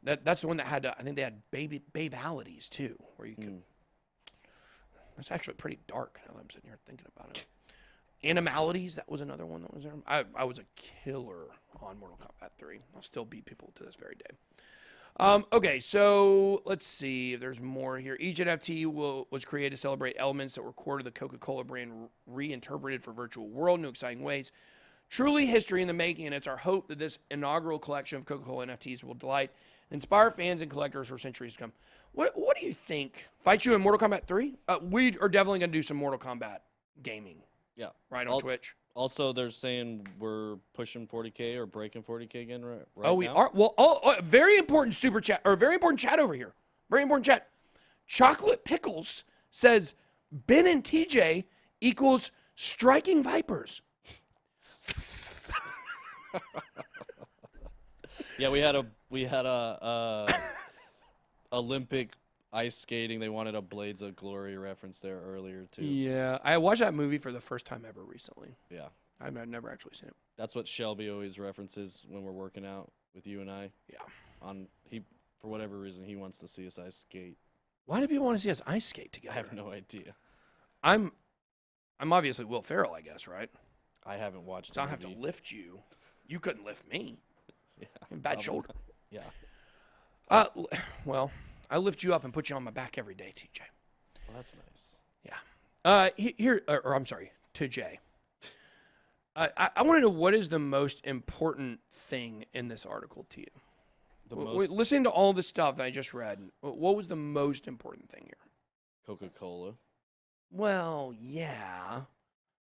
That's the one that had, I think they had babalities too, where you could. It's actually pretty dark now that I'm sitting here thinking about it. Animalities, that was another one that was there. I was a killer on Mortal Kombat 3. I'll still beat people to this very day. Okay, so let's see if there's more here. Each NFT was created to celebrate elements that were core to the Coca-Cola brand reinterpreted for virtual world in new exciting ways. Truly history in the making, and it's our hope that this inaugural collection of Coca-Cola NFTs will delight and inspire fans and collectors for centuries to come. What do you think? Fight you in Mortal Kombat 3? We are definitely going to do some Mortal Kombat gaming. Yeah. Right on Twitch. Also, they're saying we're pushing 40K or breaking 40K again right Oh, we now. are? Well, very important super chat, or very important chat over here. Very important chat. Chocolate Pickles says, Ben and TJ equals striking vipers. Yeah, we had a Olympic ice skating. They wanted a Blades of Glory reference there earlier too. Yeah, I watched that movie for the first time ever recently. Yeah, I've never actually seen it. that's what Shelby always references when we're working out with you and I. Yeah. For whatever reason, he wants to see us ice skate. Why do people want to see us ice skate together? I have no idea. I'm obviously Will Ferrell, I guess, right? I haven't watched. So I have to lift you. You couldn't lift me. Yeah, Bad shoulder. Yeah. Well, I lift you up and put you on my back every day, TJ. Well, that's nice. Yeah. I'm sorry, to Jay. I want to know what is the most important thing in this article to you? Listening to all the stuff that I just read, what was the most important thing here? Coca-Cola. Well, yeah.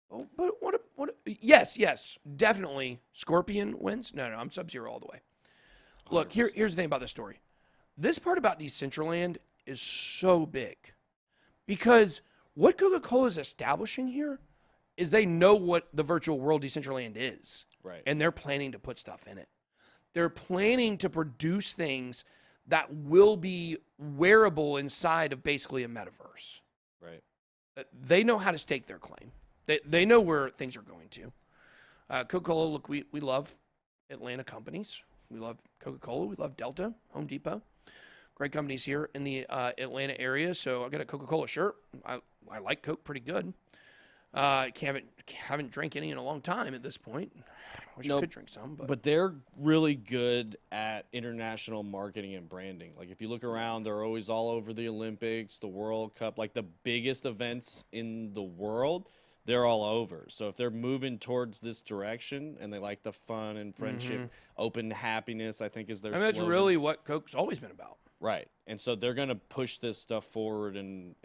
Oh, but what? Yes, definitely. Scorpion wins. No, I'm Sub-Zero all the way. Look, 100%. here's the thing about this story. This part about Decentraland is so big because what Coca-Cola is establishing here is they know what the virtual world Decentraland is, Right. and they're planning to put stuff in it. They're planning to produce things that will be wearable inside of basically a metaverse. Right. They know how to stake their claim. They know where things are going to. Coca-Cola, look, we love Atlanta companies. We love Coca-Cola. We love Delta, Home Depot. Great companies here in the Atlanta area. So I got a Coca-Cola shirt. I like Coke pretty good. Haven't drank any in a long time at this point. Wish I could drink some. But they're really good at international marketing and branding. Like, if you look around, they're always all over the Olympics, the World Cup, like the biggest events in the world, they're all over. So if they're moving towards this direction and they like the fun and friendship, open happiness, I think is their slogan. That's really what Coke's always been about. Right. And so they're going to push this stuff forward and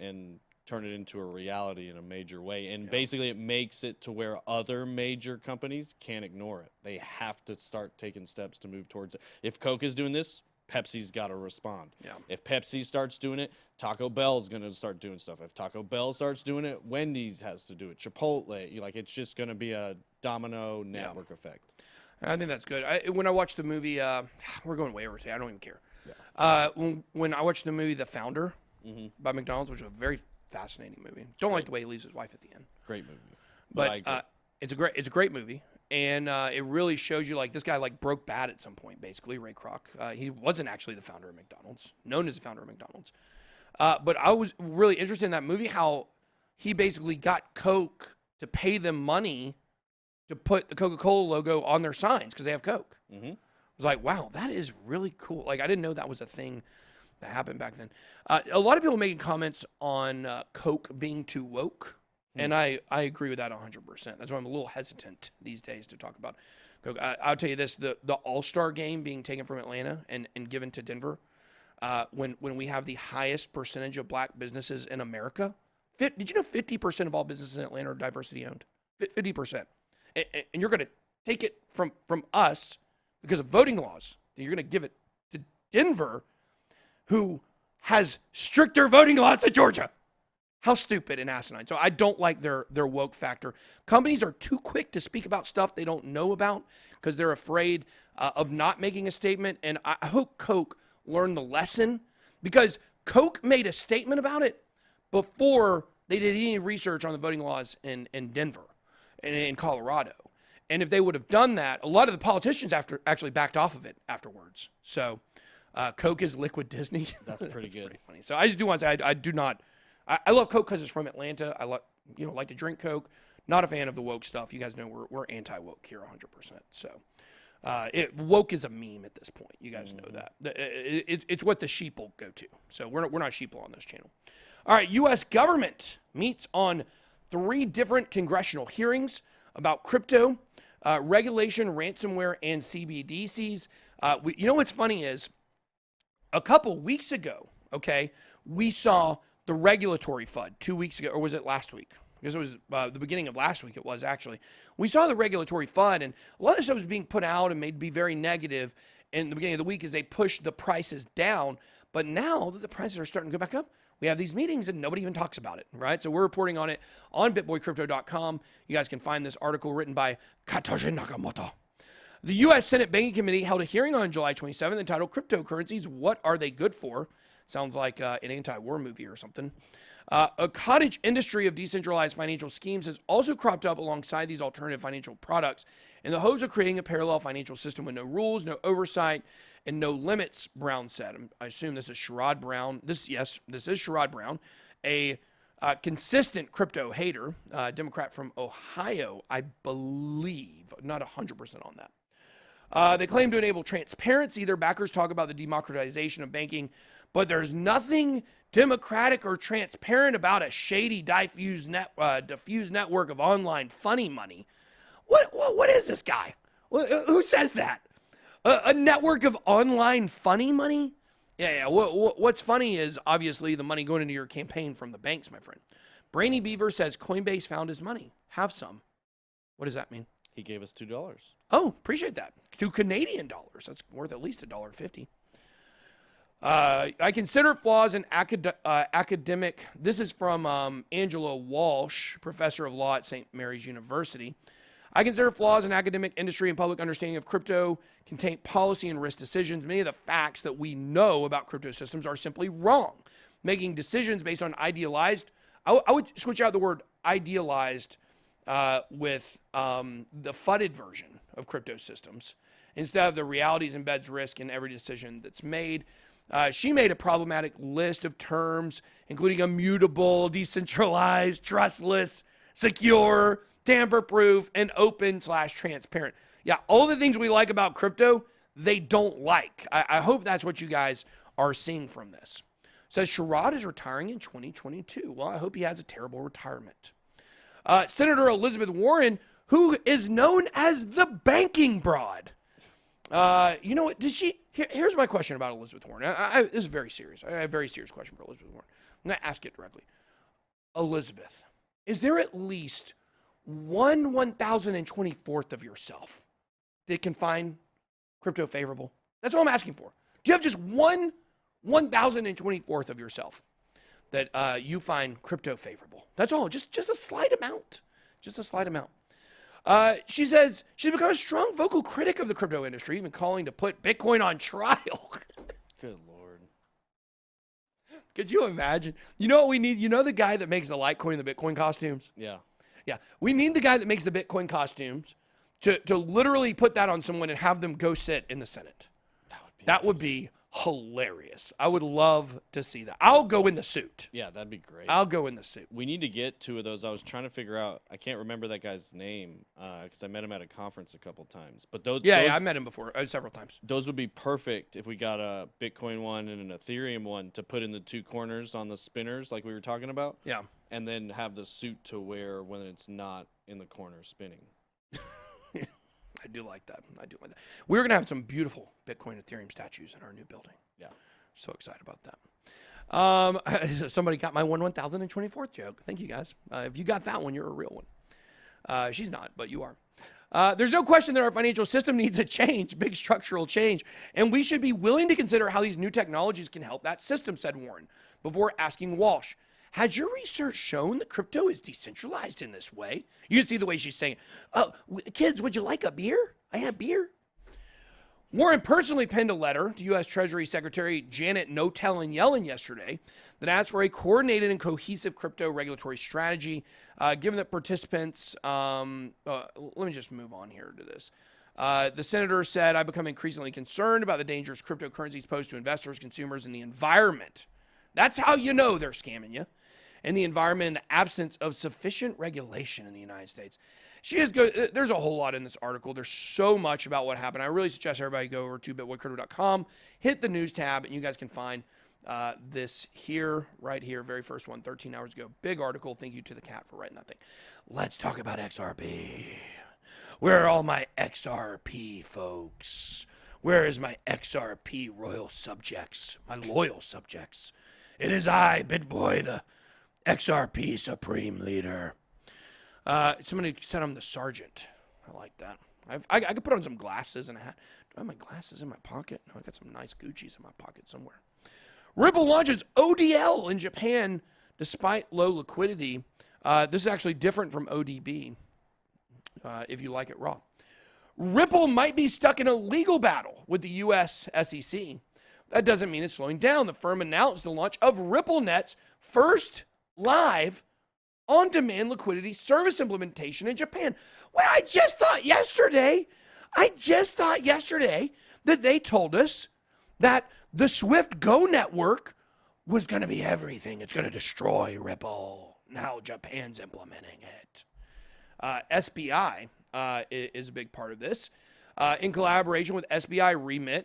turn it into a reality in a major way. And basically it makes it to where other major companies can't ignore it. They have to start taking steps to move towards it. If Coke is doing this, Pepsi's got to respond. Yeah. If Pepsi starts doing it, Taco Bell's going to start doing stuff. If Taco Bell starts doing it, Wendy's has to do it. Chipotle, like, it's just going to be a domino network effect. I think that's good. When I watched the movie, we're going way over today. I don't even care. Yeah. When I watched the movie The Founder by McDonald's, which was a very fascinating movie. Don't like the way he leaves his wife at the end. Great movie. But it's a great movie. And it really shows you, like, this guy, like, broke bad at some point, basically, Ray Kroc. He wasn't actually the founder of McDonald's, known as the founder of McDonald's. But I was really interested in that movie, how he basically got Coke to pay them money to put the Coca-Cola logo on their signs because they have Coke. I was like, wow, that is really cool. Like, I didn't know that was a thing that happened back then. A lot of people making comments on Coke being too woke. And I agree with that 100%. That's why I'm a little hesitant these days to talk about Coca. I'll tell you this, the All-Star game being taken from Atlanta and given to Denver, when we have the highest percentage of black businesses in America. Did you know 50% of all businesses in Atlanta are diversity owned? 50%. And you're going to take it from us because of voting laws. You're going to give it to Denver, who has stricter voting laws than Georgia. How stupid and asinine. So I don't like their woke factor. Companies are too quick to speak about stuff they don't know about because they're afraid of not making a statement. And I hope Coke learned the lesson, because Coke made a statement about it before they did any research on the voting laws in Denver and in Colorado. And if they would have done that, a lot of the politicians actually backed off of it afterwards. So Coke is liquid Disney. That's pretty good. Pretty funny. So I just do want to say I do not. I love Coke because it's from Atlanta. I like to drink Coke. Not a fan of the woke stuff. You guys know we're anti-woke here 100%. So woke is a meme at this point. You guys know that. It's what the sheeple go to. So we're not sheeple on this channel. All right, U.S. government meets on 3 different congressional hearings about crypto, regulation, ransomware, and CBDCs. You know what's funny is a couple weeks ago, okay, we saw the regulatory FUD 2 weeks ago, or was it last week? Because it was the beginning of last week, it was actually. We saw the regulatory FUD, and a lot of stuff was being put out and made to be very negative in the beginning of the week as they pushed the prices down. But now that the prices are starting to go back up, we have these meetings and nobody even talks about it, right? So we're reporting on it on BitBoyCrypto.com. You guys can find this article written by Satoshi Nakamoto. The U.S. Senate Banking Committee held a hearing on July 27th entitled Cryptocurrencies, What Are They Good For? Sounds like an anti-war movie or something. A cottage industry of decentralized financial schemes has also cropped up alongside these alternative financial products in the hopes of creating a parallel financial system with no rules, no oversight, and no limits, Brown said. I assume this is Sherrod Brown. This is Sherrod Brown, a consistent crypto hater, Democrat from Ohio, I believe. Not 100% on that. They claim to enable transparency. Their backers talk about the democratization of banking, but there's nothing democratic or transparent about a shady, diffuse network of online funny money. What is this guy? Who says that? A network of online funny money? Yeah. What's funny is obviously the money going into your campaign from the banks, my friend. Brainy Beaver says Coinbase found his money. Have some. What does that mean? He gave us $2. Oh, appreciate that. $2 Canadian. That's worth at least $1.50. I consider flaws in academic. This is from Angela Walsh, professor of law at St. Mary's University. I consider flaws in academic industry and public understanding of crypto can taint policy and risk decisions. Many of the facts that we know about crypto systems are simply wrong. Making decisions based on idealized, I would switch out the word idealized with the FUDed version of crypto systems instead of the realities embeds risk in every decision that's made. She made a problematic list of terms, including immutable, decentralized, trustless, secure, tamper-proof, and open/transparent. Yeah, all the things we like about crypto, they don't like. I hope that's what you guys are seeing from this. Says Sherrod is retiring in 2022. Well, I hope he has a terrible retirement. Senator Elizabeth Warren, who is known as the banking broad. You know what? Here's my question about Elizabeth Warren. This is very serious. I have a very serious question for Elizabeth Warren. I'm going to ask it directly. Elizabeth, is there at least 1/1024th of yourself that can find crypto favorable? That's all I'm asking for. Do you have just 1/1024th of yourself that you find crypto favorable? That's all. Just a slight amount. Just a slight amount. She says she's become a strong vocal critic of the crypto industry, even calling to put Bitcoin on trial. Good Lord. Could you imagine? You know what we need? You know the guy that makes the Litecoin and the Bitcoin costumes? Yeah. Yeah. We need the guy that makes the Bitcoin costumes to literally put that on someone and have them go sit in the Senate. That would be hilarious. I would love to see that. I'll go in the suit. Yeah, that'd be great. I'll go in the suit. We need to get 2 of those. I was trying to figure out. I can't remember that guy's name because I met him at a conference a couple times. But those, Yeah, I met him before several times. Those would be perfect if we got a Bitcoin one and an Ethereum one to put in the 2 corners on the spinners, like we were talking about. Yeah, and then have the suit to wear when it's not in the corner spinning. I do like that. We're going to have some beautiful Bitcoin Ethereum statues in our new building. Yeah. So excited about that. Somebody got my 1024th joke. Thank you, guys. If you got that one, you're a real one. She's not, but you are. There's no question that our financial system needs a change, big structural change, and we should be willing to consider how these new technologies can help that system, said Warren, before asking Walsh, has your research shown that crypto is decentralized in this way? You can see the way she's saying, oh, kids, would you like a beer? I have beer. Warren personally penned a letter to U.S. Treasury Secretary Janet No-Tellin-Yellen yesterday that asked for a coordinated and cohesive crypto regulatory strategy, given that participants, let me just move on here to this. The senator said, I've become increasingly concerned about the dangers cryptocurrencies pose to investors, consumers, and the environment. That's how you know they're scamming you. And the environment in the absence of sufficient regulation in the United States. There's a whole lot in this article. There's so much about what happened. I really suggest everybody go over to bitboycrypto.com, hit the news tab, and you guys can find this here, right here, very first one, 13 hours ago. Big article. Thank you to the cat for writing that thing. Let's talk about XRP. Where are all my XRP folks? Where is my XRP royal subjects, my loyal subjects? It is I, BitBoy, the XRP Supreme Leader. Somebody said I'm the sergeant. I like that. I could put on some glasses and a hat. Do I have my glasses in my pocket? No, I got some nice Gucci's in my pocket somewhere. Ripple launches ODL in Japan despite low liquidity. This is actually different from ODB, if you like it raw. Ripple might be stuck in a legal battle with the U.S. SEC. That doesn't mean it's slowing down. The firm announced the launch of RippleNet's first live on-demand liquidity service implementation in Japan. Well, I just thought yesterday that they told us that the Swift Go network was going to be everything. It's going to destroy Ripple. Now Japan's implementing it. SBI is a big part of this. In collaboration with SBI Remit,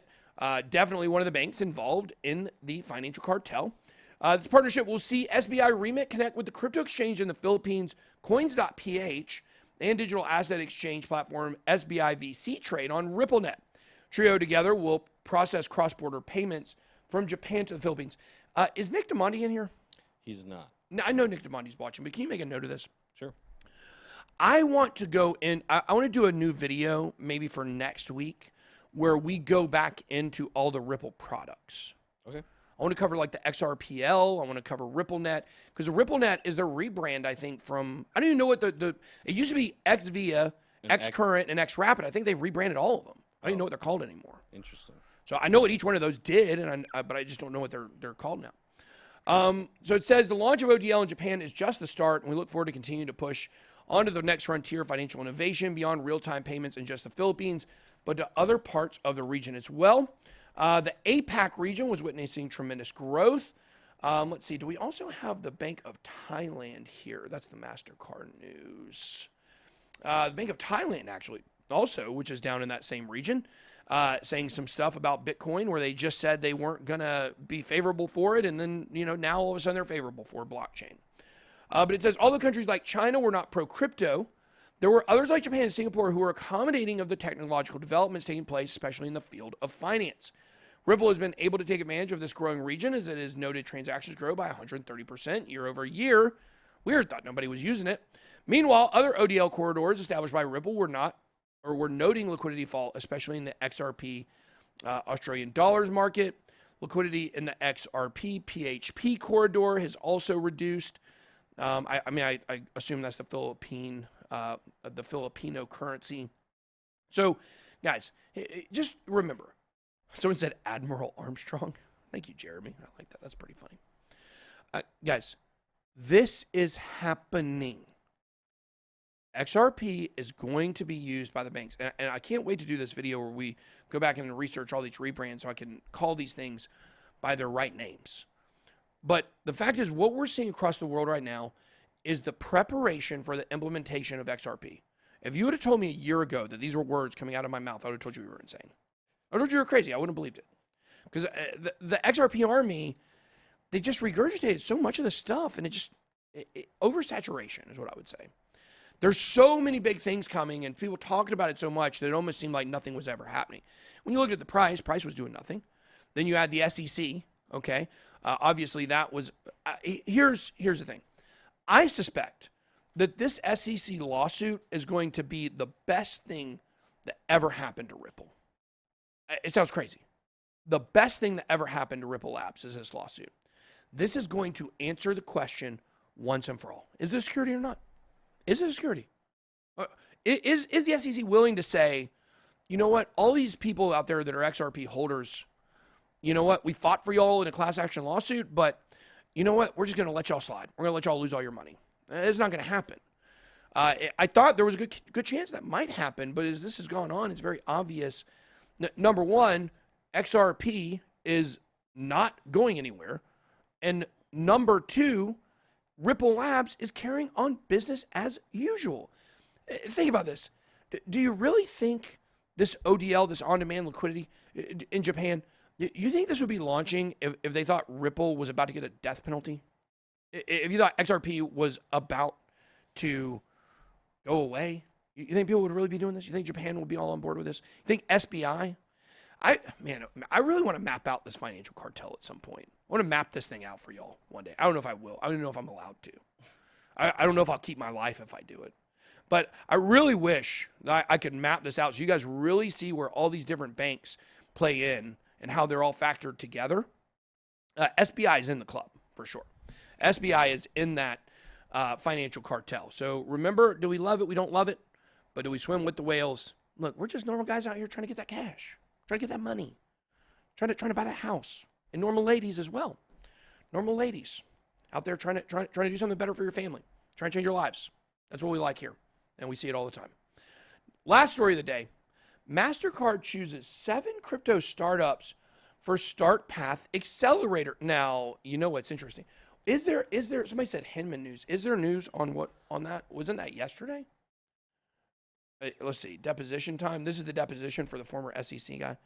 definitely one of the banks involved in the financial cartel. This partnership will see SBI Remit connect with the crypto exchange in the Philippines, Coins.ph, and digital asset exchange platform SBI VC Trade on RippleNet. Trio together will process cross-border payments from Japan to the Philippines. Is Nick DeMonte in here? He's not. No, I know Nick DeMonte's watching, but can you make a note of this? Sure. I want to go in. I want to do a new video maybe for next week where we go back into all the Ripple products. Okay. I want to cover like the XRPL. I want to cover RippleNet because the RippleNet is their rebrand, I think, from, I don't even know what it used to be XVIA, XCurrent, and XRapid. I think they rebranded all of them. I don't even know what they're called anymore. Interesting. So I know what each one of those did, but I just don't know what they're called now. So it says the launch of ODL in Japan is just the start, and we look forward to continuing to push onto the next frontier of financial innovation beyond real-time payments in just the Philippines, but to other parts of the region as well. The APAC region was witnessing tremendous growth. Let's see, do we also have the Bank of Thailand here? That's the MasterCard news. The Bank of Thailand, actually, also, which is down in that same region, saying some stuff about Bitcoin where they just said they weren't going to be favorable for it, and then, now all of a sudden they're favorable for blockchain. But it says all the countries like China were not pro-crypto. There were others like Japan and Singapore who were accommodating of the technological developments taking place, especially in the field of finance. Ripple has been able to take advantage of this growing region as it has noted transactions grow by 130% year over year. Weird, thought nobody was using it. Meanwhile, other ODL corridors established by Ripple were noting liquidity fall, especially in the XRP Australian dollars market. Liquidity in the XRP PHP corridor has also reduced. I assume that's the Filipino currency. So, guys, just remember, someone said Admiral Armstrong. Thank you, Jeremy. I like that. That's pretty funny. Guys, this is happening. XRP is going to be used by the banks. And I can't wait to do this video where we go back and research all these rebrands so I can call these things by their right names. But the fact is, what we're seeing across the world right now is the preparation for the implementation of XRP. If you would have told me a year ago that these were words coming out of my mouth, I would have told you you were insane. I would have told you you were crazy. I wouldn't have believed it. Because the XRP army, they just regurgitated so much of the stuff, and oversaturation is what I would say. There's so many big things coming, and people talked about it so much that it almost seemed like nothing was ever happening. When you looked at the price was doing nothing. Then you had the SEC, okay? Obviously, that was... here's the thing. I suspect that this SEC lawsuit is going to be the best thing that ever happened to Ripple. It sounds crazy. The best thing that ever happened to Ripple Labs is this lawsuit. This is going to answer the question once and for all. Is this security or not? Is it a security? Is the SEC willing to say, you know what, all these people out there that are XRP holders, you know what, we fought for y'all in a class action lawsuit, but you know what, we're just going to let y'all slide. We're going to let y'all lose all your money. It's not going to happen. I thought there was a good chance that might happen, but as this has gone on, it's very obvious. Number one, XRP is not going anywhere. And number two, Ripple Labs is carrying on business as usual. Think about this. Do you really think this ODL, this on-demand liquidity in Japan, you think this would be launching if they thought Ripple was about to get a death penalty? If you thought XRP was about to go away? You think people would really be doing this? You think Japan would be all on board with this? You think SBI? I really want to map out this financial cartel at some point. I want to map this thing out for y'all one day. I don't know if I will. I don't know if I'm allowed to. I don't know if I'll keep my life if I do it. But I really wish that I could map this out so you guys really see where all these different banks play in and how they're all factored together. SBI is in the club, for sure. SBI is in that financial cartel. So remember, do we love it? We don't love it. But do we swim with the whales? Look, we're just normal guys out here trying to get that cash, trying to get that money, trying to buy that house. And normal ladies as well. Normal ladies out there trying to do something better for your family, trying to change your lives. That's what we like here, and we see it all the time. Last story of the day, MasterCard chooses 7 crypto startups for Start Path Accelerator. Now, you know what's interesting. Is there somebody said Hinman news. Is there news on that? Wasn't that yesterday? Let's see, deposition time. This is the deposition for the former SEC guy.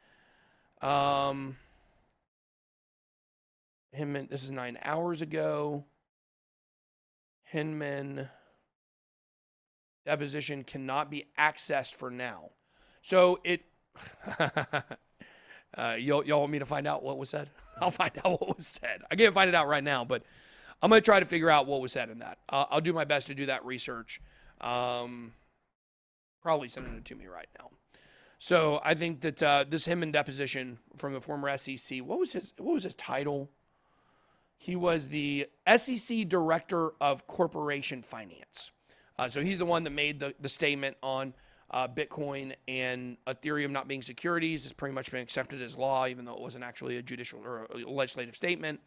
Hinman, this is 9 hours ago. Hinman deposition cannot be accessed for now. So y'all want me to find out what was said? I'll find out what was said. I can't find it out right now, but I'm going to try to figure out what was said in that. I'll do my best to do that research. Probably sending it to me right now. So I think that this Hinman deposition from the former SEC, what was his title? He was the SEC Director of Corporation Finance. So he's the one that made the statement on Bitcoin and Ethereum not being securities. It's pretty much been accepted as law, even though it wasn't actually a judicial or a legislative statement.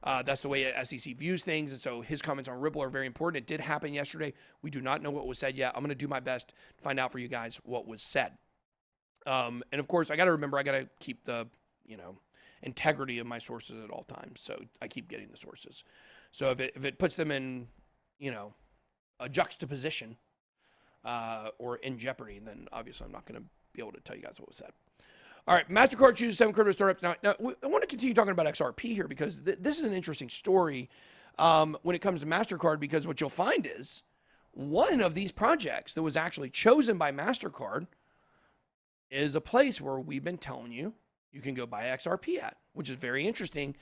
That's the way SEC views things. And so his comments on Ripple are very important. It did happen yesterday. We do not know what was said yet. I'm going to do my best to find out for you guys what was said. And of course, I got to remember, I got to keep the, integrity of my sources at all times. So I keep getting the sources. So if it puts them in, a juxtaposition or in jeopardy, then obviously I'm not going to be able to tell you guys what was said. All right, MasterCard chooses 7 crypto startups. Now I want to continue talking about XRP here because this is an interesting story when it comes to MasterCard, because what you'll find is one of these projects that was actually chosen by MasterCard is a place where we've been telling you can go buy XRP at, which is very interesting.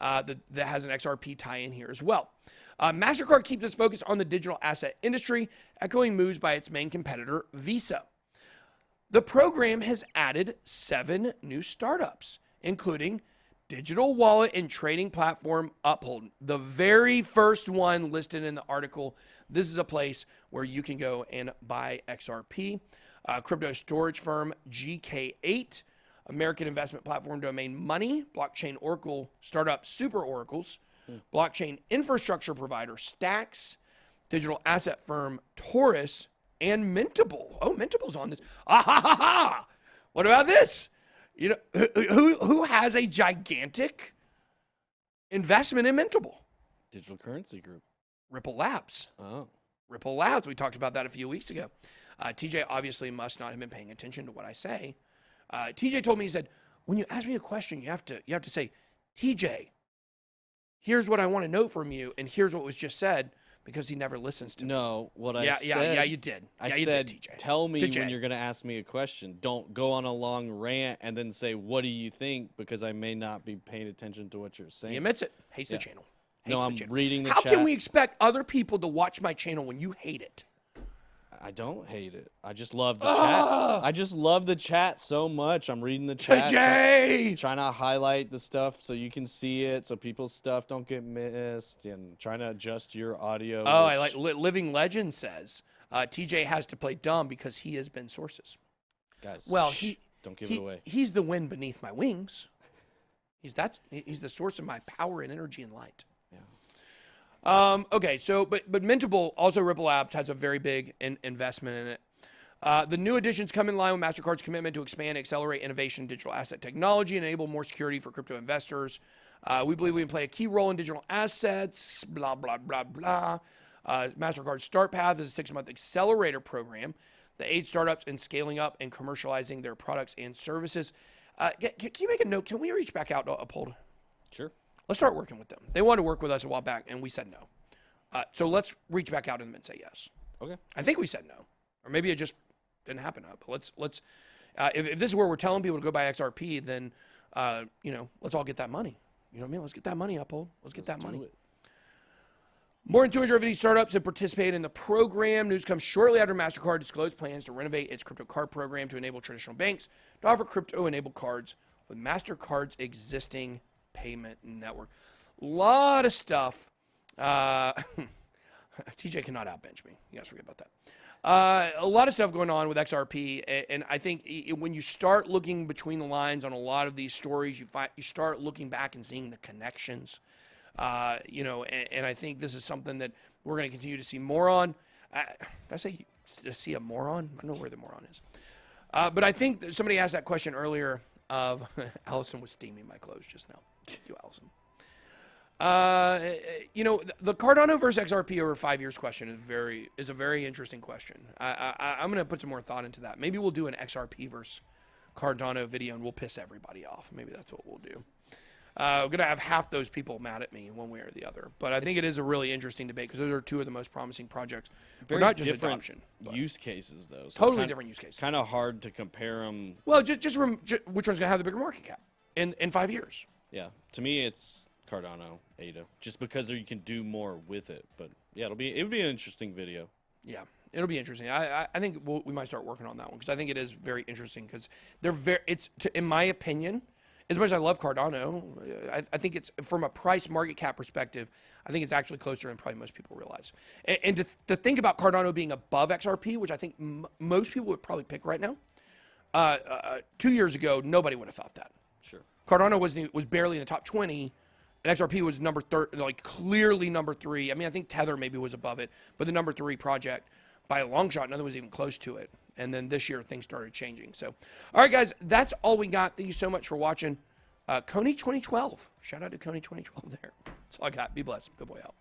That has an XRP tie-in here as well. MasterCard keeps its focus on the digital asset industry, echoing moves by its main competitor, Visa. The program has added 7 new startups, including digital wallet and trading platform Uphold, the very first one listed in the article. This is a place where you can go and buy XRP. Crypto storage firm GK8, American investment platform Domain Money, blockchain oracle startup Super Oracles, blockchain infrastructure provider Stacks, digital asset firm Taurus, and Mintable. Oh, Mintable's on this. Ah ha ha ha! What about this? You know, who has a gigantic investment in Mintable? Digital Currency Group. Ripple Labs. Oh. Ripple Labs. We talked about that a few weeks ago. TJ obviously must not have been paying attention to what I say. TJ told me, he said, when you ask me a question, you have to say, TJ, here's what I want to know from you, and here's what was just said, because he never listens to me. No, what I said. Yeah, you did. I you said, did, TJ. tell me TJ. when you're going to ask me a question. Don't go on a long rant and then say, what do you think? Because I may not be paying attention to what you're saying. He admits it. Hates the channel. No, I'm reading the How chat. can we expect other people to watch my channel when you hate it? I don't hate it. I just love the chat. I just love the chat so much. I'm reading the chat. TJ! Trying to highlight the stuff so you can see it, so people's stuff don't get missed, and trying to adjust your audio. Oh, I like Living Legend says TJ has to play dumb because he has been sources. Guys, well, don't give it away. He's the wind beneath my wings. He's the source of my power and energy and light. Okay, so but Mintable, also Ripple Labs, has a very big investment in it. The new additions come in line with MasterCard's commitment to expand and accelerate innovation in digital asset technology and enable more security for crypto investors. We believe we can play a key role in digital assets, blah, blah, blah, blah. MasterCard's Start Path is a 6-month accelerator program that aids startups in scaling up and commercializing their products and services. Can you make a note? Can we reach back out to Uphold? Sure. Let's start working with them. They wanted to work with us a while back, and we said no. So let's reach back out to them and say yes. Okay. I think we said no, or maybe it just didn't happen. But let's. If this is where we're telling people to go buy XRP, then let's all get that money. You know what I mean? Let's get that money, Uphold. Let's get that money. More than 250 startups have participated in the program. News comes shortly after MasterCard disclosed plans to renovate its crypto card program to enable traditional banks to offer crypto-enabled cards with MasterCard's existing payment network. A lot of stuff. TJ cannot outbench me. You guys forget about that. A lot of stuff going on with XRP, and I think when you start looking between the lines on a lot of these stories, you start looking back and seeing the connections. And I think this is something that we're going to continue to see more on. Did I say to see a moron? I don't know where the moron is. But I think that somebody asked that question earlier of Allison was steaming my clothes just now. Thank you, Allison. The Cardano versus XRP over 5 years question is a very interesting question. I'm going to put some more thought into that. Maybe we'll do an XRP versus Cardano video and we'll piss everybody off. Maybe that's what we'll do. We're going to have half those people mad at me one way or the other. But I think it is a really interesting debate because those are two of the most promising projects. Very not just different adoption. Use cases, though. So Totally different use cases. Kind of hard to compare them. Well, just which one's going to have the bigger market cap in 5 years? Yeah. To me, it's Cardano, ADA, just because you can do more with it. But yeah, it would be an interesting video. Yeah, it'll be interesting. I think we might start working on that one because I think it is very interesting because in my opinion, as much as I love Cardano, I think it's from a price market cap perspective, I think it's actually closer than probably most people realize. And to think about Cardano being above XRP, which I think most people would probably pick right now, 2 years ago, nobody would have thought that. Sure. Cardano was barely in the top 20, and XRP was clearly number 3. I mean, I think Tether maybe was above it, but the number 3 project by a long shot, nothing was even close to it. And then this year, things started changing. So, all right, guys, that's all we got. Thank you so much for watching. Coney 2012. Shout out to Coney 2012 there. That's all I got. Be blessed. Good boy out.